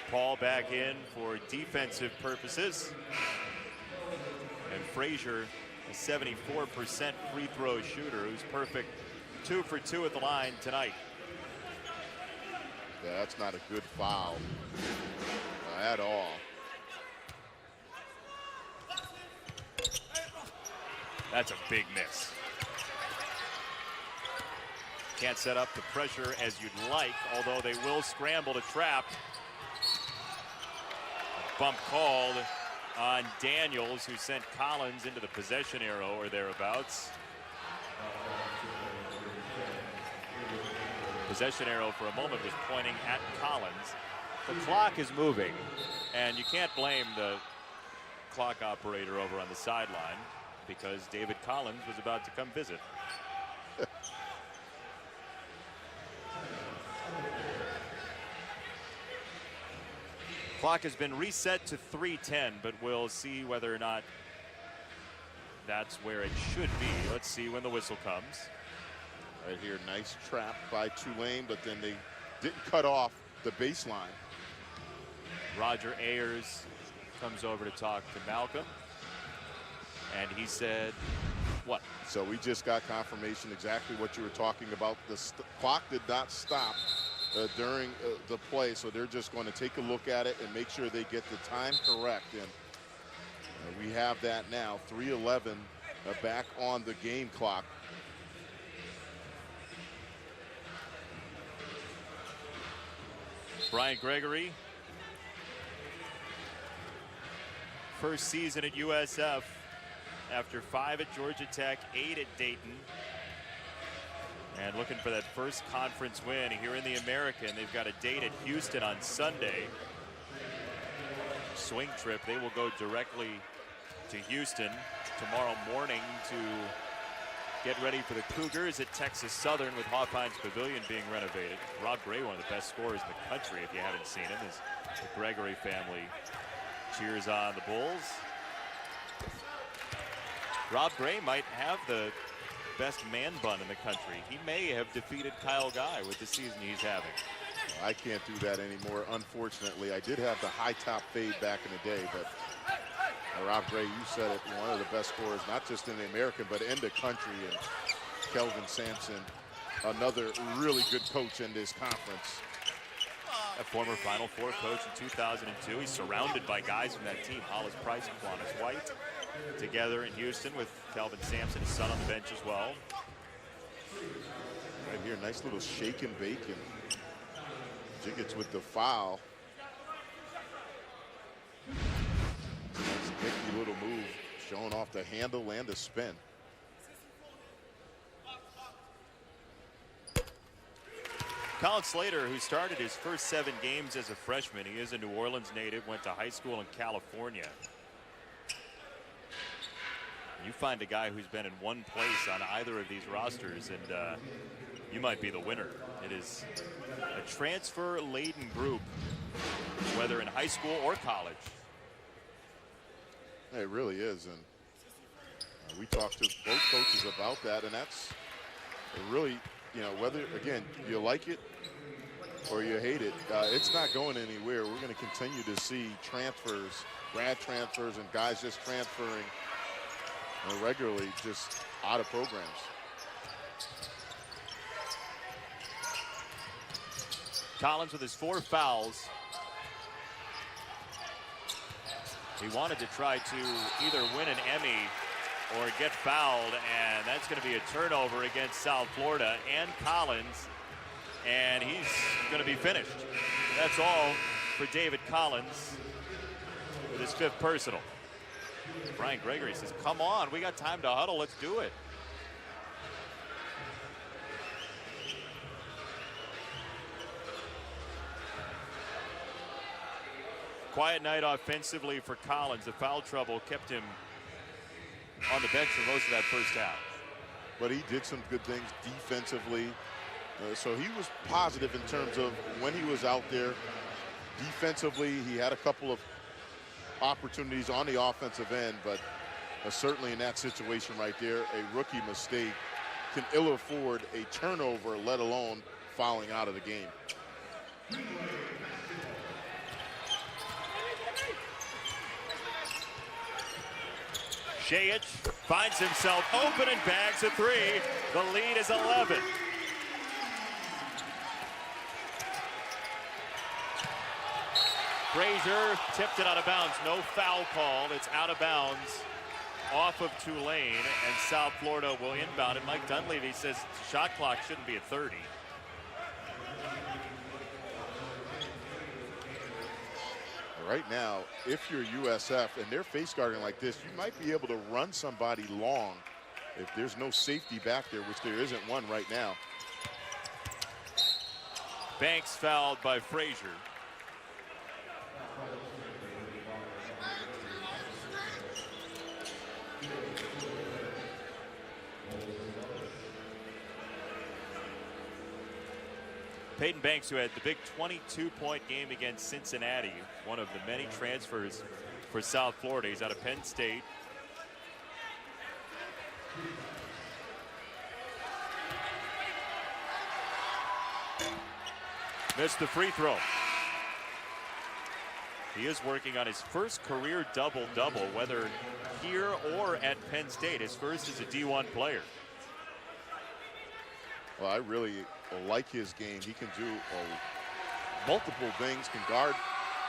Paul back in for defensive purposes. And Frazier, a 74% free throw shooter who's perfect 2 for 2 at the line tonight. Yeah, that's not a good foul at all. That's a big miss. Can't set up the pressure as you'd like, although they will scramble to trap. Bump called on Daniels, who sent Collins into the possession arrow or thereabouts. Possession arrow for a moment was pointing at Collins. The clock is moving, and you can't blame the clock operator over on the sideline because David Collins was about to come visit. Clock has been reset to 3:10, but we'll see whether or not that's where it should be. Let's see when the whistle comes. Right here, nice trap by Tulane, but then they didn't cut off the baseline. Roger Ayers comes over to talk to Malcolm, and he said, what? So we just got confirmation exactly what you were talking about. The clock did not stop during the play, so they're just going to take a look at it and make sure they get the time correct. And we have that now, 3:11 back on the game clock. Brian Gregory, first season at USF after 5 at Georgia Tech, 8 at Dayton. And looking for that first conference win here in the American. They've got a date at Houston on Sunday. Swing trip. They will go directly to Houston tomorrow morning to get ready for the Cougars at Texas Southern with Hawthorne's Pavilion being renovated. Rob Gray, one of the best scorers in the country, if you haven't seen him, as the Gregory family cheers on the Bulls. Rob Gray might have the best man bun in the country. He may have defeated Kyle Guy with the season he's having. I can't do that anymore, unfortunately. I did have the high top fade back in the day, but Rob Gray, you said it, one of the best scorers, not just in the American, but in the country. And Kelvin Sampson, another really good coach in this conference. A former Final Four coach in 2002. He's surrounded by guys from that team. Hollis Price and Quantas White together in Houston with Kelvin Sampson, his son, on the bench as well. Right here, nice little shake and bake, and Jiggets with the foul. Nice nifty little move, showing off the handle and the spin. Colin Slater, who started his first 7 games as a freshman. He is a New Orleans native, went to high school in California. You find a guy who's been in one place on either of these rosters, and you might be the winner. It is a transfer-laden group, whether in high school or college. It really is, and we talked to both coaches about that, and that's really, you know, whether, again, you like it or you hate it, it's not going anywhere. We're going to continue to see transfers, grad transfers, and guys just transferring regularly just out of programs. Collins with his 4 fouls. He wanted to try to either win an Emmy or get fouled, and that's going to be a turnover against South Florida and Collins, and he's going to be finished. That's all for David Collins with his 5th personal. Brian Gregory says, come on, we got time to huddle, let's do it. Quiet night offensively for Collins. The foul trouble kept him on the bench for most of that first half. But he did some good things defensively. So he was positive in terms of when he was out there. Defensively, he had a couple of opportunities on the offensive end, but certainly in that situation right there, a rookie mistake can ill afford a turnover, let alone fouling out of the game. Shayich finds himself open and bags a 3. The lead is 11. Frazier tipped it out of bounds. No foul called. It's out of bounds off of Tulane, and South Florida will inbound. And Mike Dunleavy says shot clock shouldn't be at 30. Right now, if you're USF and they're face guarding like this, you might be able to run somebody long if there's no safety back there, which there isn't one right now. Banks fouled by Frazier. Peyton Banks, who had the big 22-point game against Cincinnati, one of the many transfers for South Florida. He's out of Penn State. Missed the free throw. He is working on his first career double-double, whether here or at Penn State. His first as a D1 player. Well, I really like his game. He can do multiple things, can guard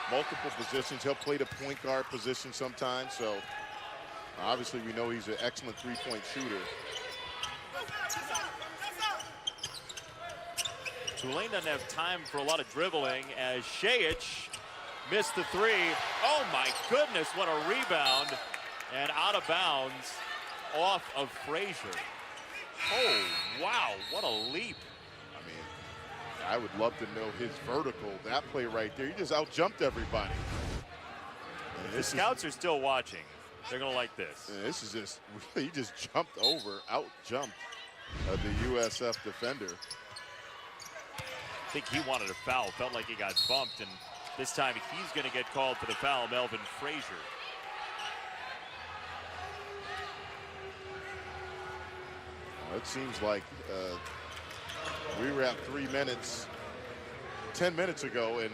multiple positions. He'll play the point guard position sometimes. So obviously we know he's an excellent three-point shooter. Tulane doesn't have time for a lot of dribbling as Shayich missed the 3. Oh my goodness, what a rebound. And out of bounds off of Frazier. Oh, wow, what a leap. I mean, I would love to know his vertical. That play right there, he just out-jumped everybody. The scouts are still watching. They're going to like this. This is just, he just jumped over, out-jumped the USF defender. I think he wanted a foul, felt like he got bumped, and this time he's going to get called for the foul, Melvin Frazier. It seems like we were at 3 minutes 10 minutes ago, and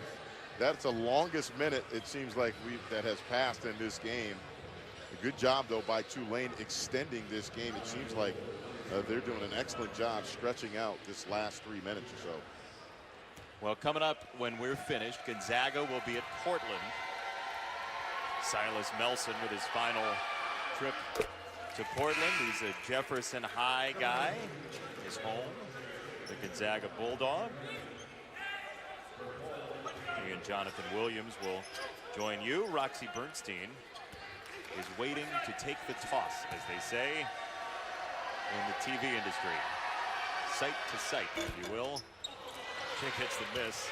that's the longest minute it seems like that has passed in this game. A good job though by Tulane extending this game. It seems like they're doing an excellent job stretching out this last 3 minutes or so. Well, coming up when we're finished, Gonzaga will be at Portland. Silas Melson with his final trip to Portland. He's a Jefferson High guy. His home, the Gonzaga Bulldog. He and Jonathan Williams will join you. Roxy Bernstein is waiting to take the toss, as they say in the TV industry. Sight to sight, if you will. Chick hits the miss.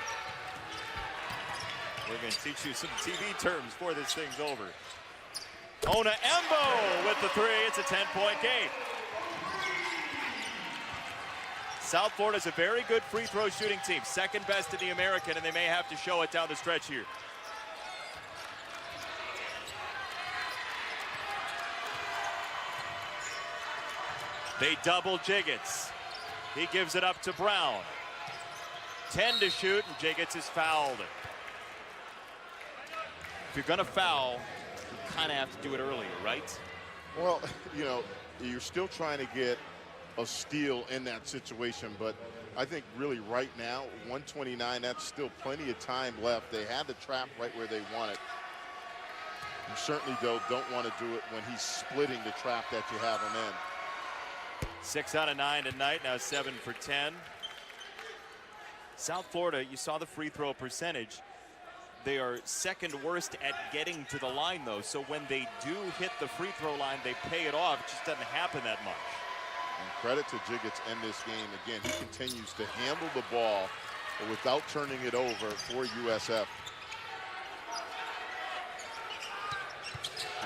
We're going to teach you some TV terms before this thing's over. Ona Embo with the 3. It's a 10-point game. South Florida's a very good free throw shooting team. Second best in the American, and they may have to show it down the stretch here. They double Jiggets. He gives it up to Brown. 10 to shoot, and Jiggets is fouled. If you're going to foul, you kind of have to do it earlier, right? Well, you know, you're still trying to get a steal in that situation, but I think really right now, 129, that's still plenty of time left. They had the trap right where they want it. You certainly, though, don't want to do it when he's splitting the trap that you have him in. 6 out of 9 tonight, now 7 for 10. South Florida, you saw the free throw percentage. They are second worst at getting to the line, though. So when they do hit the free throw line, they pay it off. It just doesn't happen that much. And credit to Jiggets in this game. Again, he continues to handle the ball without turning it over for USF.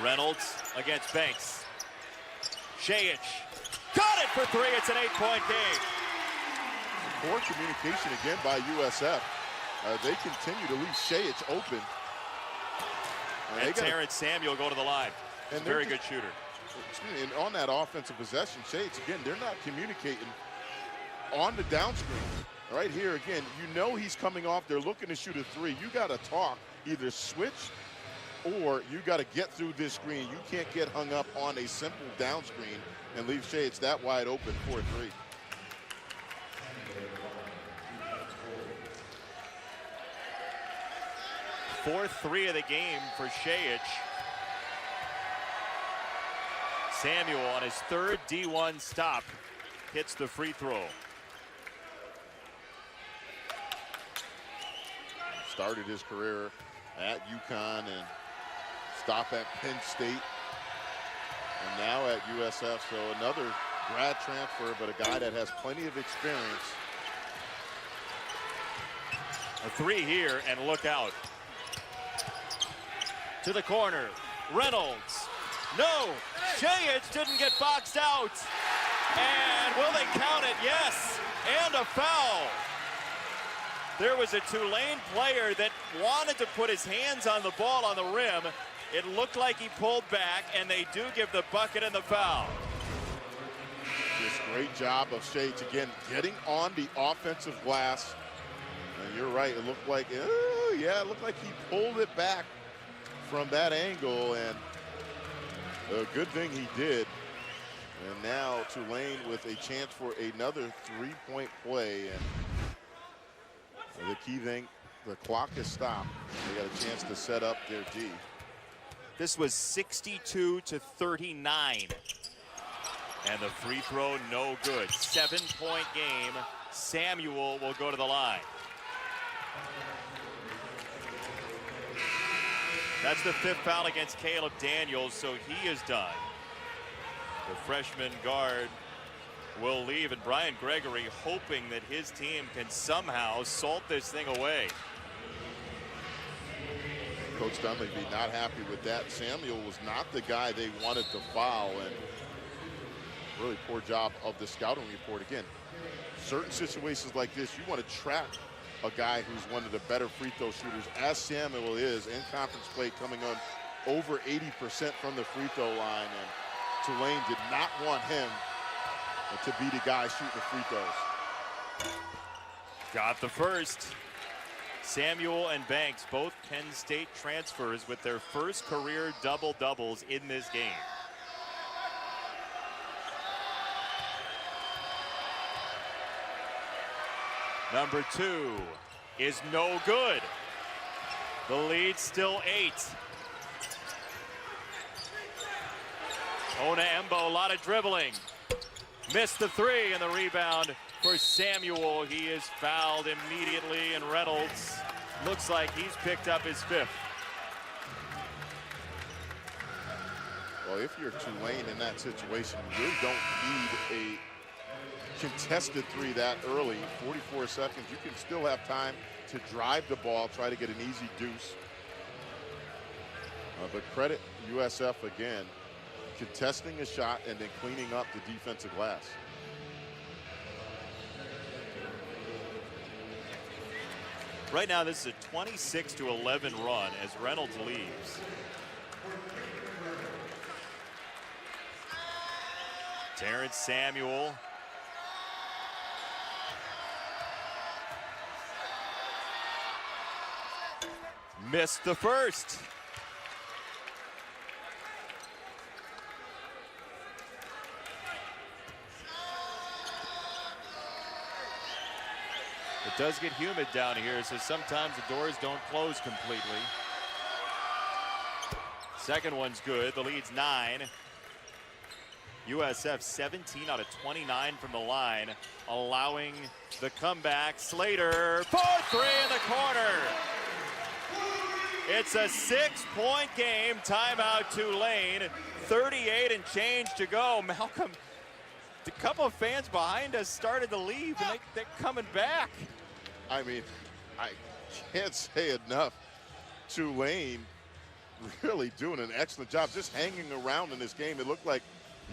Reynolds against Banks. Shaich got it for 3. It's an 8-point game. Poor communication again by USF. They continue to leave Shaich open. And Terrence Samuel go to the line. And very good shooter. And on that offensive possession, Shaich, again, they're not communicating on the down screen. Right here, again, you know he's coming off. They're looking to shoot a 3. You got to talk, either switch or you got to get through this screen. You can't get hung up on a simple down screen and leave Shaich that wide open for a 3. Fourth 3 of the game for Shaich. Samuel on his 3rd D1 stop hits the free throw. Started his career at UConn and stopped at Penn State. And now at USF, so another grad transfer, but a guy that has plenty of experience. A 3 here, and look out. To the corner, Reynolds. No, Shaich didn't get boxed out. And will they count it? Yes, and a foul. There was a Tulane player that wanted to put his hands on the ball on the rim. It looked like he pulled back, and they do give the bucket and the foul. Just great job of Shaich, again, getting on the offensive glass. And you're right, it looked like, it looked like he pulled it back from that angle, and a good thing he did. And now Tulane with a chance for another 3-point play. And the key thing, the clock is stopped. They got a chance to set up their D. This was 62 to 39. And the free throw, no good. 7-point game. Samuel will go to the line. That's the 5th foul against Caleb Daniels, so he is done. The freshman guard will leave, and Brian Gregory hoping that his team can somehow salt this thing away. Coach Dunleavy not happy with that. Samuel was not the guy they wanted to foul, and really poor job of the scouting report. Again, certain situations like this, you want to trap a guy who's one of the better free throw shooters, as Samuel is in conference play, coming on over 80% from the free throw line, and Tulane did not want him to be the guy shooting the free throws. Got the first. Samuel and Banks, both Penn State transfers, with their first career double-doubles in this game. Number 2 is no good. The lead still 8. Ona Embo, a lot of dribbling. Missed the 3, and the rebound for Samuel. He is fouled immediately, and Reynolds looks like he's picked up his 5th. Well, if you're Tulane in that situation, you really don't need a contested 3 that early. 44 seconds, you can still have time to drive the ball, try to get an easy deuce. But credit USF again, contesting a shot and then cleaning up the defensive glass. Right now, this is a 26-11 run as Reynolds leaves. Terrence Samuel. Missed the first. It does get humid down here, so sometimes the doors don't close completely. Second one's good. The lead's 9. USF 17 out of 29 from the line, allowing the comeback. Slater, 4-3 in the corner. It's a 6-point game. Timeout Tulane. 38 and change to go. Malcolm, a couple of fans behind us started to leave, and they're coming back. I mean, I can't say enough. Tulane really doing an excellent job just hanging around in this game. It looked like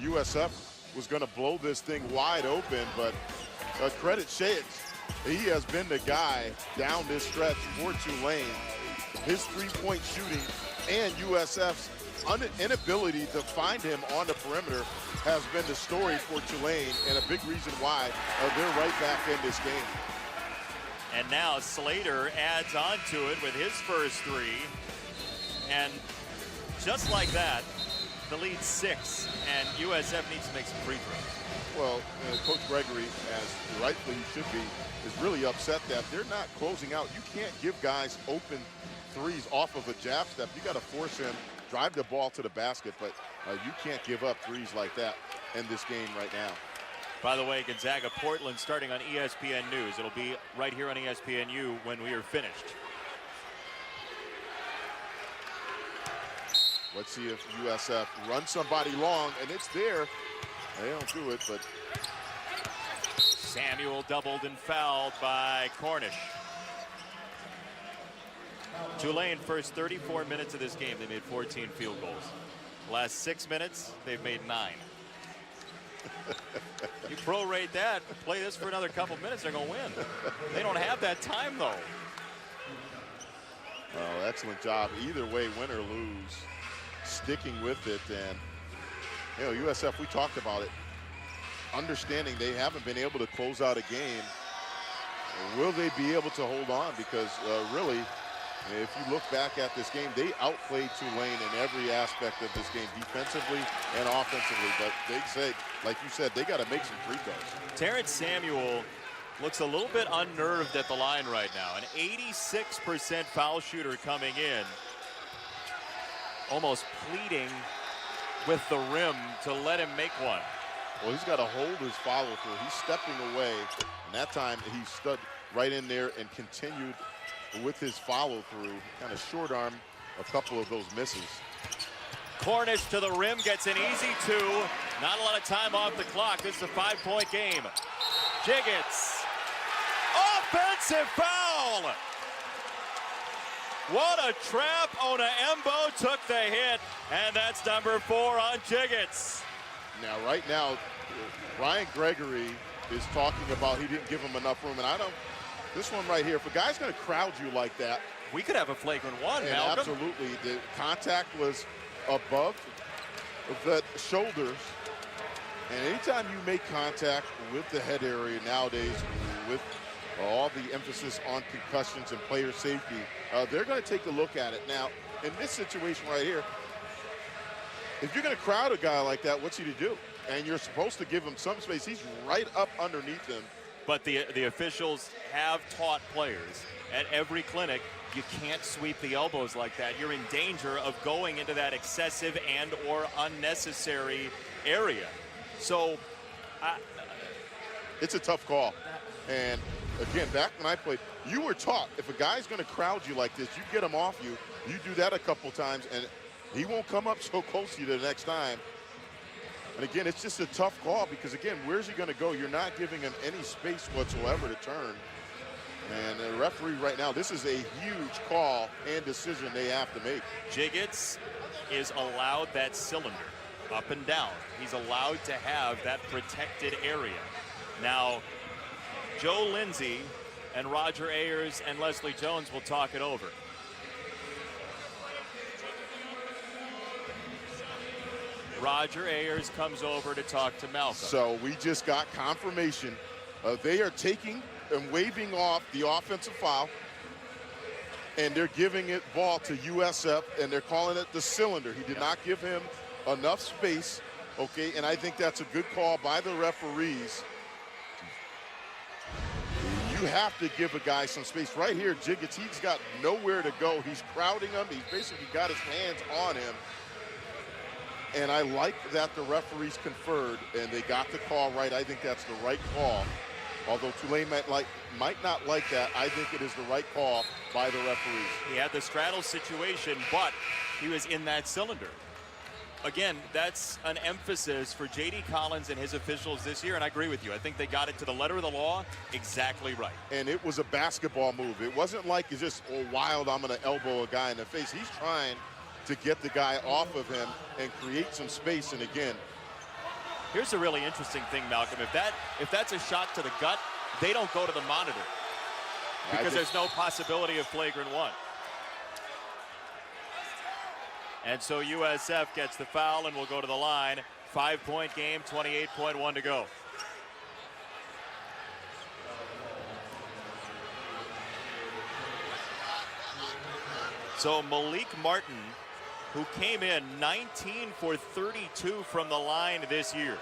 USF was going to blow this thing wide open, but credit Shades. He has been the guy down this stretch for Tulane. His three-point shooting and USF's inability to find him on the perimeter has been the story for Tulane, and a big reason why they're right back in this game. And now Slater adds on to it with his first three. And just like that, the lead's 6, and USF needs to make some free throws. Well, Coach Gregory, as rightfully he should be, is really upset that they're not closing out. You can't give guys open threes off of a jab step. You got to force him, drive the ball to the basket, but you can't give up threes like that in this game right now. By the way, Gonzaga Portland starting on ESPN News. It'll be right here on ESPNU when we are finished. Let's see if USF runs somebody long, and it's there. They don't do it, but Samuel doubled and fouled by Cornish. Tulane, first 34 minutes of this game, they made 14 field goals. Last 6 minutes, they've made 9. You prorate that, play this for another couple minutes, they're going to win. They don't have that time, though. Oh, excellent job. Either way, win or lose, sticking with it. And, you know, USF, we talked about it, understanding they haven't been able to close out a game. Will they be able to hold on? Because really, if you look back at this game, they outplayed Tulane in every aspect of this game, defensively and offensively. But they say, like you said, they got to make some free throws. Terrence Samuel looks a little bit unnerved at the line right now. An 86% foul shooter coming in. Almost pleading with the rim to let him make one. Well, he's got to hold his follow through. He's stepping away, and that time he stood right in there and continued with his follow through. Kind of short arm a couple of those misses. Cornish to the rim, gets an easy 2. Not a lot of time off the clock. This is a 5-point game. Jiggets, offensive foul. What a trap. Ona Embo took the hit, and that's number 4 on Jiggets. Now, right now, Ryan Gregory is talking about he didn't give him enough room, and I don't. This one right here, if a guy's going to crowd you like that, we could have a flagrant one, and Malcolm. Absolutely. The contact was above the shoulders, and anytime you make contact with the head area nowadays, with all the emphasis on concussions and player safety, they're going to take a look at it. Now, in this situation right here, if you're going to crowd a guy like that, what's he to do? And you're supposed to give him some space. He's right up underneath him. But the officials have taught players at every clinic, you can't sweep the elbows like that. You're in danger of going into that excessive and or unnecessary area. So it's a tough call. And again, back when I played, you were taught if a guy's going to crowd you like this, you get him off you. You do that a couple times, and he won't come up so close to you the next time. And again, it's just a tough call because, again, where's he going to go? You're not giving him any space whatsoever to turn. And the referee right now, this is a huge call and decision they have to make. Jiggets is allowed that cylinder up and down. He's allowed to have that protected area. Now, Joe Lindsay and Roger Ayers and Leslie Jones will talk it over. Roger Ayers comes over to talk to Malcolm. So we just got confirmation. They are taking and waving off the offensive foul, and they're giving it ball to USF, and they're calling it the cylinder. He did not give him enough space, okay, and I think that's a good call by the referees. You have to give a guy some space. Right here, Jiggets, he's got nowhere to go. He's crowding him. He's basically got his hands on him. And I like that the referees conferred, and they got the call right. I think that's the right call. Although Tulane might not like that, I think it is the right call by the referees. He had the straddle situation, but he was in that cylinder. Again, that's an emphasis for J.D. Collins and his officials this year, and I agree with you. I think they got it to the letter of the law exactly right. And it was a basketball move. It wasn't like it's just, oh, wild, I'm going to elbow a guy in the face. He's trying to get the guy off of him and create some space. And again, here's a really interesting thing, Malcolm. If that's a shot to the gut, they don't go to the monitor because there's no possibility of flagrant one. And so USF gets the foul and will go to the line. 5-point game, 28.1 to go. So Malik Martin, who came in 19 for 32 from the line this year.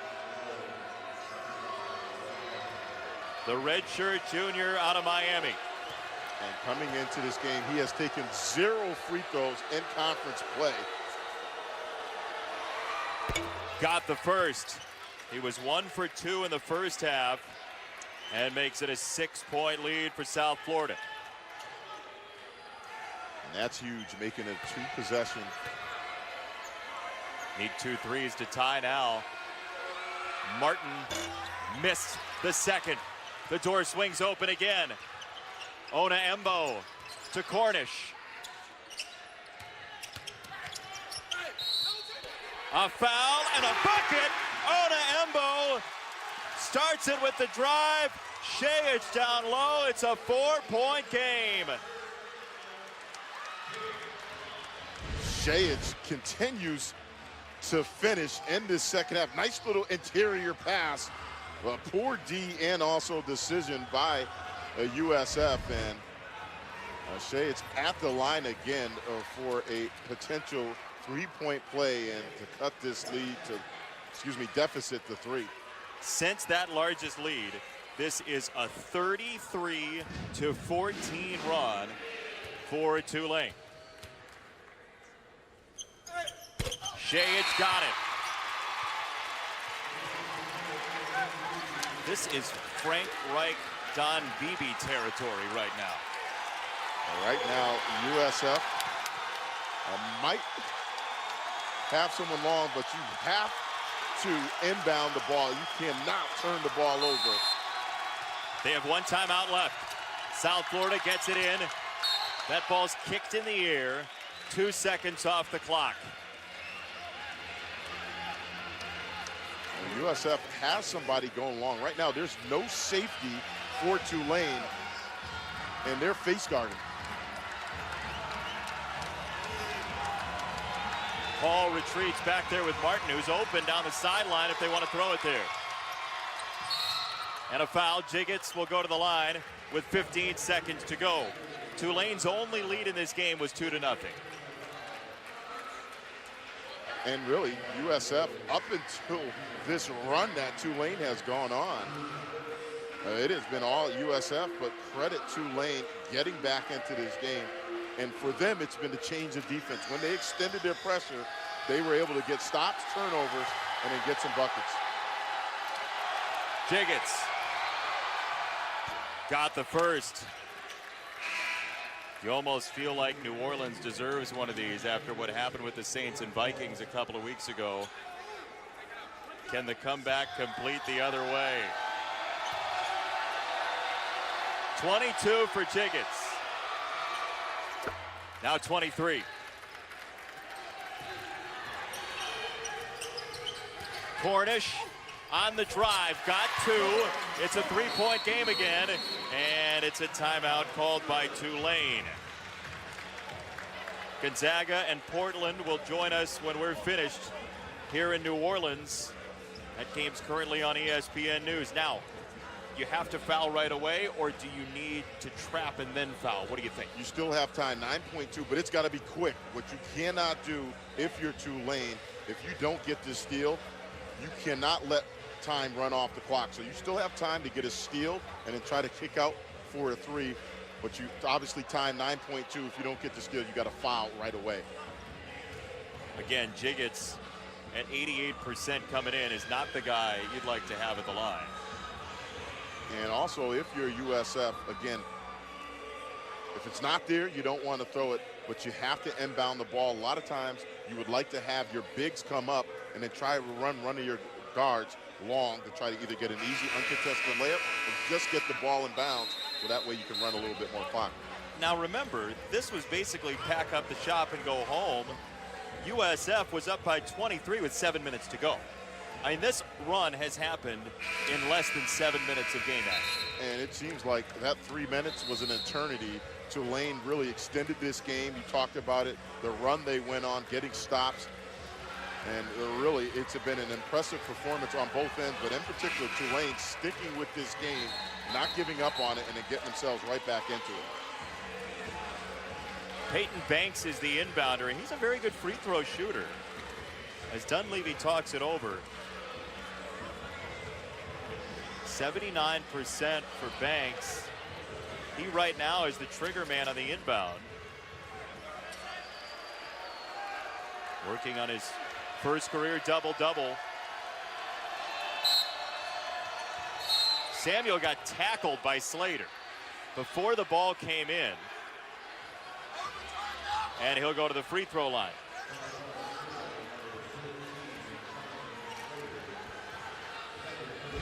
The redshirt junior out of Miami. And coming into this game, he has taken 0 free throws in conference play. Got the first. He was 1 for 2 in the first half and makes it a 6-point lead for South Florida. And that's huge, making it a 2-possession. Need 2 threes to tie now. Martin missed the second. The door swings open again. Ona Embo to Cornish. A foul and a bucket. Ona Embo starts it with the drive. Shayich down low. It's a 4-point game. Shayich continues to finish in this second half. Nice little interior pass. Poor D and also decision by USF, and Shayich at the line again for a potential 3-point play and to cut this lead to, deficit to 3. Since that largest lead, this is a 33-14 run for Tulane. Shayich got it. This is Frank Reich, Don Beebe territory right now. Right now, USF might have someone long, but you have to inbound the ball. You cannot turn the ball over. They have 1 timeout left. South Florida gets it in. That ball's kicked in the air. 2 seconds off the clock. USF has somebody going long. Right now, there's no safety for Tulane, and they're face guarding. Paul retreats back there with Martin, who's open down the sideline if they want to throw it there. And a foul. Jiggets will go to the line with 15 seconds to go. Tulane's only lead in this game was 2-0. And really, USF, up until this run that Tulane has gone on, it has been all USF, but credit Tulane getting back into this game. And for them, it's been the change of defense. When they extended their pressure, they were able to get stops, turnovers, and then get some buckets. Jiggets got the first. You almost feel like New Orleans deserves one of these after what happened with the Saints and Vikings a couple of weeks ago. Can the comeback complete the other way? 22 for Jiggets. Now 23. Cornish on the drive, got 2. It's a 3-point game again, and it's a timeout called by Tulane. Gonzaga and Portland will join us when we're finished here in New Orleans. That game's currently on ESPN News. Now, you have to foul right away, or do you need to trap and then foul? What do you think? You still have time, 9.2, but it's got to be quick. What you cannot do if you're Tulane, if you don't get this steal, you cannot let time run off the clock. So you still have time to get a steal and then try to kick out for a 3. But you obviously time 9.2. If you don't get the steal, you got to foul right away. Again, Jiggets at 88% coming in is not the guy you'd like to have at the line. And also, if you're USF, again, if it's not there, you don't want to throw it, but you have to inbound the ball. A lot of times, you would like to have your bigs come up and then try to run of your guards long to try to either get an easy uncontested layup or just get the ball in bounds, so that way you can run a little bit more clock. Now remember, this was basically pack up the shop and go home. USF was up by 23 with 7 minutes to go. I mean, this run has happened in less than 7 minutes of game action. And it seems like that 3 minutes was an eternity. Tulane really extended this game. You talked about it, the run they went on, getting stops. And really, it's been an impressive performance on both ends, but in particular, Tulane sticking with this game, not giving up on it, and then getting themselves right back into it. Peyton Banks is the inbounder, and he's a very good free throw shooter. As Dunleavy talks it over, 79% for Banks. He right now is the trigger man on the inbound. Working on his first career double-double. Samuel got tackled by Slater before the ball came in. And he'll go to the free throw line.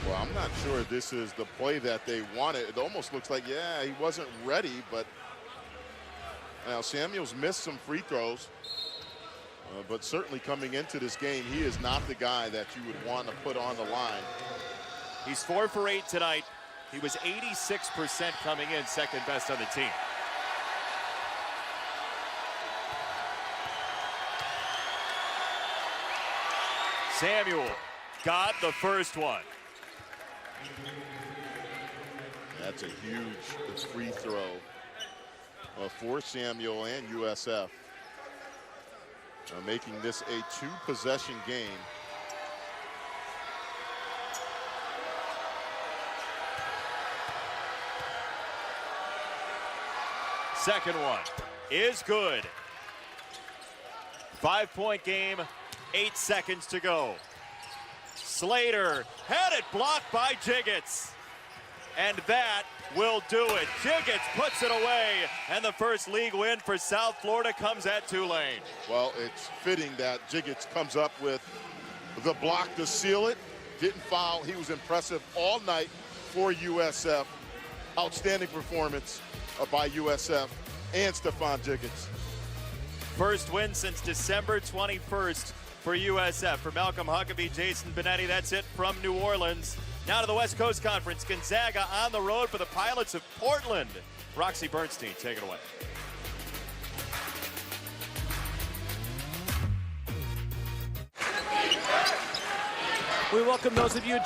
Well, I'm not sure this is the play that they wanted. It almost looks like, yeah, he wasn't ready, but now Samuel's missed some free throws. But certainly coming into this game, he is not the guy that you would want to put on the line. He's 4 for 8 tonight. He was 86% coming in, second best on the team. Samuel got the first one. That's a huge free throw for Samuel and USF. Making this a 2-possession game. Second one is good. 5-point game, 8 seconds to go. Slater had it blocked by Jiggets. And that will do it. Jiggets puts it away, and the first league win for South Florida comes at Tulane. Well, it's fitting that Jiggets comes up with the block to seal it. Didn't foul. He was impressive all night for USF. Outstanding performance by USF and Stephon Jiggets. First win since December 21st for USF. For Malcolm Huckabee, Jason Benetti, that's it from New Orleans. Now to the West Coast Conference. Gonzaga on the road for the Pilots of Portland. Roxy Bernstein, take it away. We welcome those of you